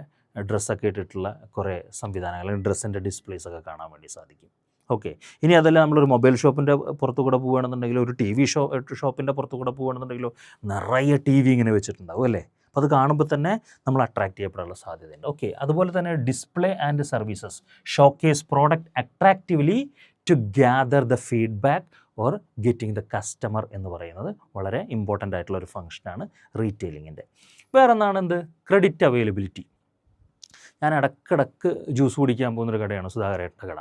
ഡ്രസ്സൊക്കെ ഇട്ടിട്ടുള്ള കുറേ സംവിധാനങ്ങൾ, അല്ലെങ്കിൽ ഡ്രസ്സിൻ്റെ ഡിസ്പ്ലേസ് ഒക്കെ കാണാൻ വേണ്ടി സാധിക്കും. ഓക്കെ, ഇനി അതല്ല നമ്മളൊരു മൊബൈൽ ഷോപ്പിൻ്റെ പുറത്തു കൂടെ പോകുകയാണെന്നുണ്ടെങ്കിലോ, ഒരു TV ഷോപ്പിൻ്റെ പുറത്തു കൂടെ പോകുകയാണെന്നുണ്ടെങ്കിലോ നിറയെ TV ഇങ്ങനെ വെച്ചിട്ടുണ്ടാവും അല്ലേ. അപ്പോൾ അത് കാണുമ്പോൾ തന്നെ നമ്മൾ അട്രാക്റ്റ് ചെയ്യപ്പെടാനുള്ള സാധ്യതയുണ്ട്. ഓക്കെ, അതുപോലെ തന്നെ display and services showcase product attractively to gather the feedback or getting the customer എന്ന് പറയുന്നത് വളരെ ഇമ്പോർട്ടൻ്റ് ആയിട്ടുള്ള ഒരു ഫംഗ്ഷനാണ് റീറ്റെയിലിങ്ങിൻ്റെ. വേറെ എന്ത്, ക്രെഡിറ്റ് അവൈലബിലിറ്റി. ഞാൻ ഇടക്കിടക്ക് ജ്യൂസ് കുടിക്കാൻ പോകുന്നൊരു കടയാണ് സുധാകരേട്ടൻ്റെ കട.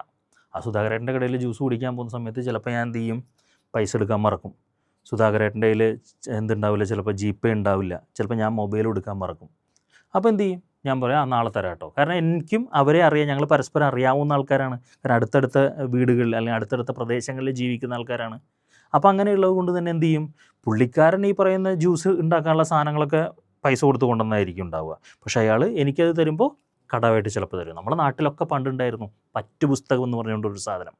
ആ സുധാകരേട്ടൻ്റെ കടയിൽ ജ്യൂസ് കുടിക്കാൻ പോകുന്ന സമയത്ത് ചിലപ്പോൾ ഞാൻ എന്ത് ചെയ്യും, പൈസ എടുക്കാൻ മറക്കും. സുധാകരേട്ടൻ്റെ കയ്യിൽ എന്തുണ്ടാവില്ല, ചിലപ്പോൾ GPay ഉണ്ടാവില്ല, ചിലപ്പോൾ ഞാൻ മൊബൈൽ എടുക്കാൻ മറക്കും. അപ്പോൾ എന്ത് ചെയ്യും, ഞാൻ പറയാം നാളെ തരാം കേട്ടോ. കാരണം എനിക്കും അവരെ അറിയാം, ഞങ്ങൾ പരസ്പരം അറിയാവുന്ന ആൾക്കാരാണ്. കാരണം അടുത്തടുത്ത വീടുകളിൽ അല്ലെങ്കിൽ അടുത്തടുത്ത പ്രദേശങ്ങളിൽ ജീവിക്കുന്ന ആൾക്കാരാണ്. അപ്പോൾ അങ്ങനെയുള്ളത് കൊണ്ട് തന്നെ എന്ത് ചെയ്യും, പുള്ളിക്കാരൻ ഈ പറയുന്ന ജ്യൂസ് ഉണ്ടാക്കാനുള്ള സാധനങ്ങളൊക്കെ പൈസ കൊടുത്ത് കൊണ്ടുവന്നായിരിക്കും ഉണ്ടാവുക. പക്ഷേ അയാൾ എനിക്കത് തരുമ്പോൾ കടമായിട്ട് ചിലപ്പോൾ തരും. നമ്മുടെ നാട്ടിലൊക്കെ പണ്ടുണ്ടായിരുന്നു പുസ്തകം എന്ന് പറഞ്ഞുകൊണ്ടൊരു സാധനം.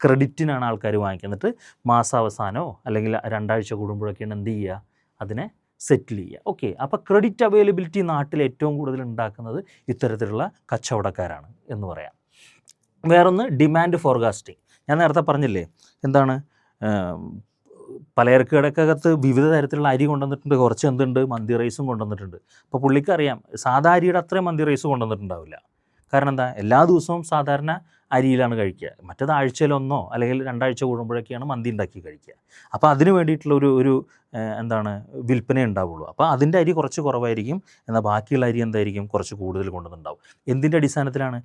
ക്രെഡിറ്റിനാണ് ആൾക്കാർ വാങ്ങിക്കുന്നത്. മാസാവസാനമോ അല്ലെങ്കിൽ 2 ആഴ്ച കൂടുമ്പോഴൊക്കെയാണ് എന്ത് ചെയ്യുക, അതിനെ സെറ്റിൽ ചെയ്യുക. ഓക്കെ, അപ്പോൾ ക്രെഡിറ്റ് അവൈലബിലിറ്റി നാട്ടിൽ ഏറ്റവും കൂടുതൽ ഉണ്ടാക്കുന്നത് ഇത്തരത്തിലുള്ള കച്ചവടക്കാരാണ് എന്ന് പറയാം. വേറൊന്ന് ഡിമാൻഡ് ഫോർകാസ്റ്റിംഗ്. ഞാൻ നേരത്തെ പറഞ്ഞില്ലേ, പലചരക്ക് കടക്കകത്ത് വിവിധ തരത്തിലുള്ള അരി കൊണ്ടുവന്നിട്ടുണ്ട്, കുറച്ച് എന്തുണ്ട്, മന്തി റൈസും കൊണ്ടുവന്നിട്ടുണ്ട്. അപ്പോൾ പുള്ളിക്കറിയാം സാധാ അരിയുടെ അത്രയും മന്തി റൈസ് കൊണ്ടുവന്നിട്ടുണ്ടാവില്ല. കാരണം എന്താ, എല്ലാ ദിവസവും സാധാരണ അരിയിലാണ് കഴിക്കുക. മറ്റേത് ആഴ്ചയിലൊന്നോ അല്ലെങ്കിൽ 2 ആഴ്ച കൂടുമ്പോഴൊക്കെയാണ് മന്തി ഉണ്ടാക്കി കഴിക്കുക. അപ്പോൾ അതിന് വേണ്ടിയിട്ടുള്ള ഒരു എന്താണ് വിൽപ്പന ഉണ്ടാവുള്ളൂ. അപ്പോൾ അതിൻ്റെ അരി കുറച്ച് കുറവായിരിക്കും, എന്നാൽ ബാക്കിയുള്ള അരി എന്തായിരിക്കും കുറച്ച് കൂടുതൽ കൊണ്ടുവന്നുണ്ടാവും. എന്തിൻ്റെ അടിസ്ഥാനത്തിലാണ്?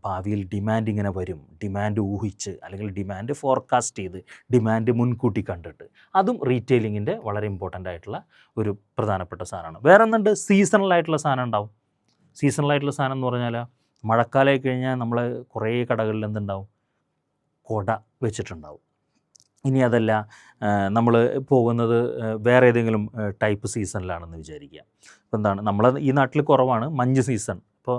ഭാവിയിൽ ഡിമാൻഡ് ഇങ്ങനെ വരും, ഡിമാൻഡ് ഊഹിച്ച് അല്ലെങ്കിൽ ഡിമാൻഡ് ഫോർകാസ്റ്റ് ചെയ്ത്, ഡിമാൻഡ് മുൻകൂട്ടി കണ്ടിട്ട്. അതും റീറ്റെയിലിങ്ങിൻ്റെ വളരെ ഇമ്പോർട്ടൻ്റ് ആയിട്ടുള്ള ഒരു പ്രധാനപ്പെട്ട സാധനമാണ്. വേറെ ഒന്നുണ്ട്, സീസണലായിട്ടുള്ള സാധനം ഉണ്ടാവും. സീസണലായിട്ടുള്ള സാധനം എന്ന് പറഞ്ഞാൽ മഴക്കാലമായി കഴിഞ്ഞാൽ നമ്മൾ കുറേ കടകളിൽ എന്തുണ്ടാവും, കുട വെച്ചിട്ടുണ്ടാവും. ഇനി അതല്ല, നമ്മൾ പോകുന്നത് വേറെ ഏതെങ്കിലും ടൈപ്പ് സീസണിലാണെന്ന് വിചാരിക്കുക. ഇപ്പോൾ എന്താണ്, നമ്മളെ ഈ നാട്ടിൽ കുറവാണ് മഞ്ഞ് സീസൺ. ഇപ്പോൾ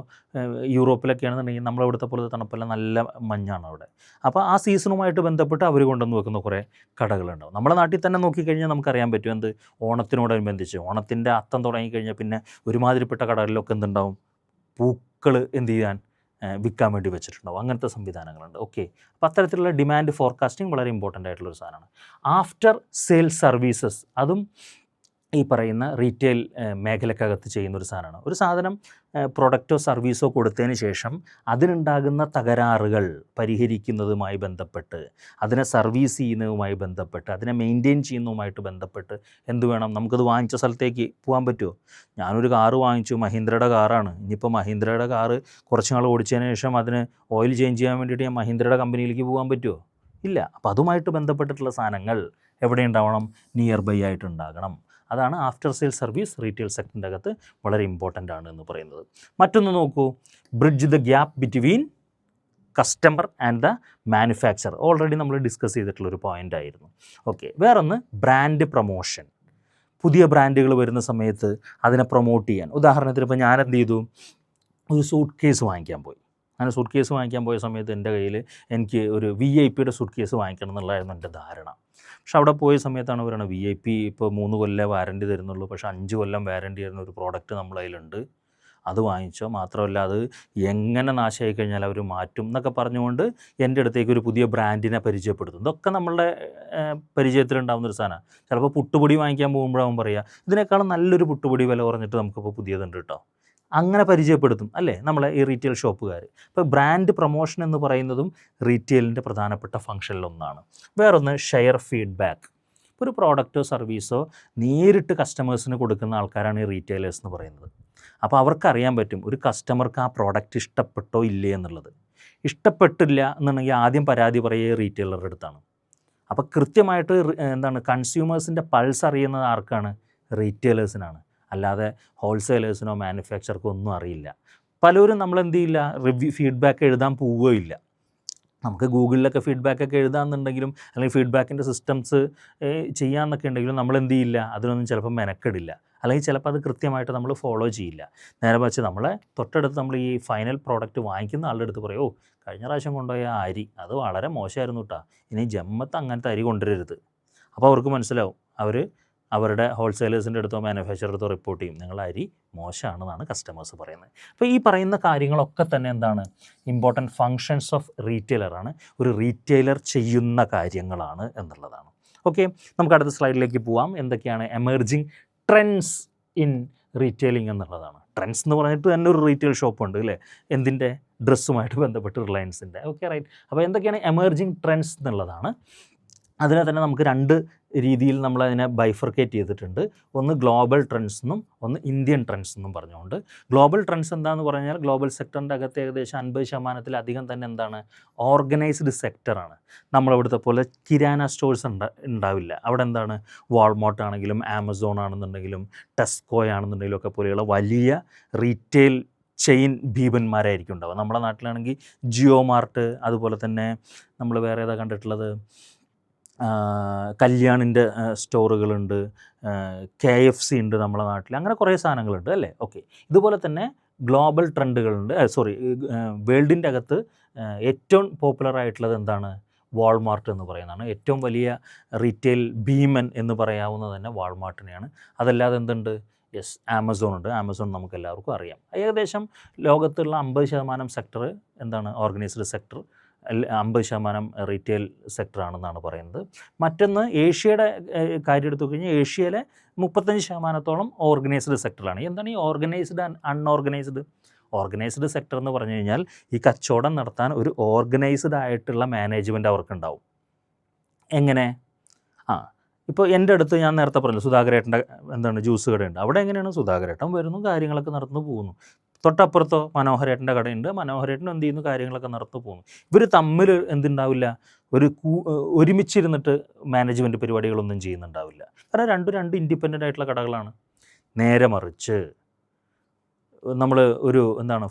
യൂറോപ്പിലൊക്കെയാണെന്നുണ്ടെങ്കിൽ നമ്മളിവിടുത്തെ പോലെ തണുപ്പല്ല, നല്ല മഞ്ഞാണ് അവിടെ. അപ്പോൾ ആ സീസണുമായിട്ട് ബന്ധപ്പെട്ട് അവർ കൊണ്ടുവന്ന് വെക്കുന്ന കുറേ കടകളുണ്ടാവും. നമ്മുടെ നാട്ടിൽ തന്നെ നോക്കിക്കഴിഞ്ഞാൽ നമുക്കറിയാൻ പറ്റും, എന്ത് ഓണത്തിനോടനുബന്ധിച്ച് ഓണത്തിൻ്റെ അത്തം തുടങ്ങിക്കഴിഞ്ഞാൽ പിന്നെ ഒരുമാതിരിപ്പെട്ട കടകളിലൊക്കെ എന്തുണ്ടാവും, പൂക്കൾ എന്ത് ചെയ്യാൻ വിൽക്കാൻ വേണ്ടി വെച്ചിട്ടുണ്ടാവും. അങ്ങനത്തെ സംവിധാനങ്ങളുണ്ട്. ഓക്കെ, അപ്പോൾ അത്തരത്തിലുള്ള ഡിമാൻഡ് ഫോർകാസ്റ്റിംഗ് വളരെ ഇമ്പോർട്ടൻ്റ് ആയിട്ടുള്ളൊരു സാധനമാണ്. ആഫ്റ്റർ സെയിൽ സർവീസസ്, അതും ഈ പറയുന്ന റീറ്റെയിൽ മേഖലക്കകത്ത് ചെയ്യുന്നൊരു സാധനമാണ്. ഒരു സാധനം പ്രൊഡക്റ്റോ സർവീസോ കൊടുത്തതിന് ശേഷം അതിനുണ്ടാകുന്ന തകരാറുകൾ പരിഹരിക്കുന്നതുമായി ബന്ധപ്പെട്ട്, അതിനെ സർവീസ് ചെയ്യുന്നതുമായി ബന്ധപ്പെട്ട്, അതിനെ മെയിൻറ്റെയിൻ ചെയ്യുന്നതുമായിട്ട് ബന്ധപ്പെട്ട് എന്ത് വേണം, നമുക്കത് വാങ്ങിച്ച സ്ഥലത്തേക്ക് പോകാൻ പറ്റുമോ? ഞാനൊരു കാറ് വാങ്ങിച്ചു, മഹീന്ദ്രയുടെ കാറാണ്. ഇനിയിപ്പോൾ മഹീന്ദ്രയുടെ കാറ് കുറച്ച് നാൾ ഓടിച്ചതിന് ശേഷം അതിന് ഓയിൽ ചേഞ്ച് ചെയ്യാൻ വേണ്ടിയിട്ട് ഞാൻ മഹീന്ദ്രയുടെ കമ്പനിയിലേക്ക് പോകാൻ പറ്റുമോ? ഇല്ല. അപ്പോൾ അതുമായിട്ട് ബന്ധപ്പെട്ടിട്ടുള്ള സാധനങ്ങൾ എവിടെ ഉണ്ടാവണം? നിയർ ബൈ ആയിട്ടുണ്ടാകണം. അതാണ് ആഫ്റ്റർ സെയിൽ സർവീസ് റീറ്റെയിൽ സെക്ടറിൻ്റെ അകത്ത് വളരെ ഇമ്പോർട്ടൻ്റ് ആണ് എന്ന് പറയുന്നത്. മറ്റൊന്ന് നോക്കൂ, bridge the gap between customer and the manufacture. Already നമ്മൾ ഡിസ്കസ് ചെയ്തിട്ടുള്ളൊരു പോയിൻ്റ് ആയിരുന്നു. ഓക്കെ, വേറൊന്ന് ബ്രാൻഡ് പ്രൊമോഷൻ. പുതിയ ബ്രാൻഡുകൾ വരുന്ന സമയത്ത് അതിനെ പ്രൊമോട്ട് ചെയ്യാൻ, ഉദാഹരണത്തിന് ഇപ്പോൾ ഞാൻ എന്ത് ചെയ്തു, ഒരു സൂട്ട് കേസ് വാങ്ങിക്കാൻ പോയി. അങ്ങനെ സൂട്ട് കേസ് വാങ്ങിക്കാൻ പോയ സമയത്ത് എൻ്റെ കയ്യിൽ എനിക്ക് ഒരു VIP സൂട്ട് കേസ് വാങ്ങിക്കണം എന്നുള്ളതായിരുന്നു എൻ്റെ ധാരണ. പക്ഷെ അവിടെ പോയ സമയത്താണ് പറയുന്നത്, VIP ഇപ്പോൾ 3 കൊല്ലം വാറൻറ്റി തരുന്നുള്ളൂ, പക്ഷേ 5 കൊല്ലം വാറൻറ്റി തരുന്ന ഒരു പ്രോഡക്റ്റ് നമ്മളതിലുണ്ട്, അത് വാങ്ങിച്ചോ. മാത്രമല്ല അത് എങ്ങനെ നാശമായി കഴിഞ്ഞാൽ അവർ മാറ്റും എന്നൊക്കെ പറഞ്ഞുകൊണ്ട് എൻ്റെ അടുത്തേക്ക് ഒരു പുതിയ ബ്രാൻഡിനെ പരിചയപ്പെടുത്തും. ഇതൊക്കെ നമ്മളുടെ പരിചയത്തിലുണ്ടാകുന്നൊരു സാധനമാണ്. ചിലപ്പോൾ പുട്ടുപൊടി വാങ്ങിക്കാൻ പോകുമ്പോഴാവും പറയുക, ഇതിനേക്കാളും നല്ലൊരു പുട്ടുപൊടി വില കുറഞ്ഞിട്ട് നമുക്കിപ്പോൾ പുതിയതുണ്ട് കേട്ടോ. അങ്ങനെ പരിചയപ്പെടുത്തും അല്ലേ നമ്മളെ ഈ റീറ്റെയിൽ ഷോപ്പുകാർ. ഇപ്പോൾ ബ്രാൻഡ് പ്രൊമോഷൻ എന്ന് പറയുന്നതും റീറ്റെയിലിൻ്റെ പ്രധാനപ്പെട്ട ഫംഗ്ഷനിലൊന്നാണ്. വേറൊന്ന് ഷെയർ ഫീഡ്ബാക്ക്. ഇപ്പോൾ ഒരു പ്രോഡക്റ്റോ സർവീസോ നേരിട്ട് കസ്റ്റമേഴ്സിന് കൊടുക്കുന്ന ആൾക്കാരാണ് ഈ റീറ്റെയിലേഴ്സ് എന്ന് പറയുന്നത്. അപ്പോൾ അവർക്കറിയാൻ പറ്റും ഒരു കസ്റ്റമർക്ക് ആ പ്രോഡക്റ്റ് ഇഷ്ടപ്പെട്ടോ ഇല്ലേ എന്നുള്ളത്. ഇഷ്ടപ്പെട്ടില്ല എന്നുണ്ടെങ്കിൽ ആദ്യം പരാതി പറയുക റീറ്റെയിലറുടെ അടുത്താണ്. അപ്പോൾ കൃത്യമായിട്ട് എന്താണ് കൺസ്യൂമേഴ്സിൻ്റെ പൾസ് അറിയുന്നത് ആർക്കാണ്? റീറ്റെയിലേഴ്സിനാണ്. അല്ലാതെ ഹോൾസെയിലേഴ്സിനോ മാനുഫാക്ചർക്കോ ഒന്നും അറിയില്ല. പലരും നമ്മളെന്ത് ചെയ്യില്ല, ഫീഡ്ബാക്ക് എഴുതാൻ പോവുകയില്ല. നമുക്ക് ഗൂഗിളിലൊക്കെ ഫീഡ്ബാക്കൊക്കെ എഴുതാമെന്നുണ്ടെങ്കിലും അല്ലെങ്കിൽ ഫീഡ്ബാക്കിൻ്റെ സിസ്റ്റംസ് ചെയ്യാമെന്നൊക്കെ ഉണ്ടെങ്കിലും നമ്മളെന്ത് ചെയ്യില്ല, അതിനൊന്നും ചിലപ്പോൾ മെനക്കെടില്ല. അല്ലെങ്കിൽ ചിലപ്പോൾ അത് കൃത്യമായിട്ട് നമ്മൾ ഫോളോ ചെയ്യില്ല. നേരെ മറിച്ച് നമ്മളെ തൊട്ടടുത്ത് നമ്മൾ ഈ ഫൈനൽ പ്രോഡക്റ്റ് വാങ്ങിക്കുന്ന ആളുടെ അടുത്ത് പറയും, കഴിഞ്ഞ പ്രാവശ്യം കൊണ്ടുപോയ അരി അത് വളരെ മോശമായിരുന്നു കേട്ടോ, ഇനി ജമ്മത്ത് അങ്ങനത്തെ അരി കൊണ്ടുവരരുത്. അപ്പോൾ അവർക്ക് മനസ്സിലാവും, അവരുടെ ഹോൾസെയിലേഴ്സിൻ്റെ അടുത്തോ മാനുഫാക്ചറുടെ അടുത്തോ റിപ്പോർട്ട് ചെയ്യും, നിങ്ങളുടെ അരി മോശമാണെന്നാണ് കസ്റ്റമേഴ്സ് പറയുന്നത്. അപ്പോൾ ഈ പറയുന്ന കാര്യങ്ങളൊക്കെ തന്നെ എന്താണ്, ഇമ്പോർട്ടൻറ്റ് ഫങ്ഷൻസ് ഓഫ് റീറ്റെയിലറാണ്, ഒരു റീറ്റെയിലർ ചെയ്യുന്ന കാര്യങ്ങളാണ് എന്നുള്ളതാണ്. ഓക്കെ, നമുക്ക് അടുത്ത സ്ലൈഡിലേക്ക് പോവാം. എന്തൊക്കെയാണ് എമർജിങ് ട്രെൻഡ്സ് ഇൻ റീറ്റെയിലിംഗ് എന്നുള്ളതാണ്. ട്രെൻഡ്സ് എന്ന് പറഞ്ഞിട്ട് തന്നെ ഒരു റീറ്റെയിൽ ഷോപ്പുണ്ട് അല്ലേ, എന്തിൻ്റെ, ഡ്രസ്സുമായിട്ട് ബന്ധപ്പെട്ട് റിലയൻസിൻ്റെ. Okay, right. അപ്പോൾ എന്തൊക്കെയാണ് എമർജിങ് ട്രെൻഡ്സ് എന്നുള്ളതാണ്. അതിനെ തന്നെ നമുക്ക് 2 രീതിയിൽ നമ്മളതിനെ ബൈഫർക്കേറ്റ് ചെയ്തിട്ടുണ്ട്. ഒന്ന് ഗ്ലോബൽ ട്രെൻഡ്സ് എന്നും ഒന്ന് ഇന്ത്യൻ ട്രെൻഡ്സ് എന്നും പറഞ്ഞുകൊണ്ട്. ഗ്ലോബൽ ട്രെൻഡ്സ് എന്താണെന്ന് പറഞ്ഞാൽ ഗ്ലോബൽ സെക്ടറിൻ്റെ അകത്ത് ഏകദേശം 50% അധികം തന്നെ എന്താണ്, ഓർഗനൈസ്ഡ് സെക്ടറാണ്. നമ്മളിവിടുത്തെ പോലെ കിരാന സ്റ്റോഴ്സ് ഉണ്ടാവില്ല. അവിടെ എന്താണ്, വാൾമാർട്ട് ആണെങ്കിലും ആമസോൺ ആണെന്നുണ്ടെങ്കിലും ടെസ്കോ ആണെന്നുണ്ടെങ്കിലും ഒക്കെ പോലെയുള്ള വലിയ റീറ്റെയിൽ ചെയിൻ ഭീമന്മാരായിരിക്കും ഉണ്ടാവുക. നമ്മുടെ നാട്ടിലാണെങ്കിൽ ജിയോ മാർട്ട്, അതുപോലെ തന്നെ നമ്മൾ വേറെ ഏതാ കണ്ടിട്ടുള്ളത്, കല്യാണിൻ്റെ സ്റ്റോറുകളുണ്ട്, KFC ഉണ്ട് നമ്മുടെ നാട്ടിൽ, അങ്ങനെ കുറേ സാധനങ്ങളുണ്ട് അല്ലേ. ഓക്കെ, ഇതുപോലെ തന്നെ ഗ്ലോബൽ ട്രെൻഡുകളുണ്ട്. വേൾഡിൻ്റെ അകത്ത് ഏറ്റവും പോപ്പുലർ ആയിട്ടുള്ളത് എന്താണ്, വാൾമാർട്ട് എന്ന് പറയുന്നതാണ്. ഏറ്റവും വലിയ റീറ്റെയിൽ ഭീമൻ എന്ന് പറയാവുന്നത് തന്നെ വാൾമാർട്ടിനെയാണ്. അതല്ലാതെ എന്തുണ്ട്, യെസ്, ആമസോൺ ഉണ്ട്. ആമസോൺ നമുക്ക് എല്ലാവർക്കും അറിയാം. ഏകദേശം ലോകത്തുള്ള 50% സെക്ടർ എന്താണ്, ഓർഗനൈസ്ഡ് സെക്ടർ, 50% റീറ്റെയിൽ സെക്ടറാണെന്നാണ് പറയുന്നത്. മറ്റൊന്ന് ഏഷ്യയുടെ കാര്യം എടുത്തു കഴിഞ്ഞാൽ ഏഷ്യയിലെ 35%-ഓളം ഓർഗനൈസ്ഡ് സെക്ടറാണ്. എന്താണ് ഈ organised and unorganised? Organised sector എന്ന് പറഞ്ഞു കഴിഞ്ഞാൽ ഈ കച്ചവടം നടത്താൻ ഒരു ഓർഗനൈസ്ഡ് ആയിട്ടുള്ള മാനേജ്മെൻറ്റ് അവർക്കുണ്ടാവും. എങ്ങനെ? ഇപ്പോൾ എൻ്റെ അടുത്ത് ഞാൻ നേരത്തെ പറഞ്ഞു സുധാകരേട്ടൻ്റെ ജ്യൂസ് കടയുണ്ട്. അവിടെ എങ്ങനെയാണ് സുധാകരേട്ടൻ വരുന്നു, കാര്യങ്ങളൊക്കെ നടന്നു പോകുന്നു. തൊട്ടപ്പുറത്തോ മനോഹരേട്ടൻ്റെ കടയുണ്ട്, മനോഹരേട്ടൻ എന്ത് ചെയ്യുന്നു, കാര്യങ്ങളൊക്കെ നടന്നു പോകുന്നു. ഇവർ തമ്മിൽ എന്തുണ്ടാവില്ല, ഒരുമിച്ചിരുന്നിട്ട് മാനേജ്മെൻറ്റ് പരിപാടികളൊന്നും ചെയ്യുന്നുണ്ടാവില്ല. കാരണം രണ്ട് ഇൻഡിപെൻഡൻ്റ് ആയിട്ടുള്ള കടകളാണ്. നേരെ മറിച്ച് നമ്മൾ ഒരു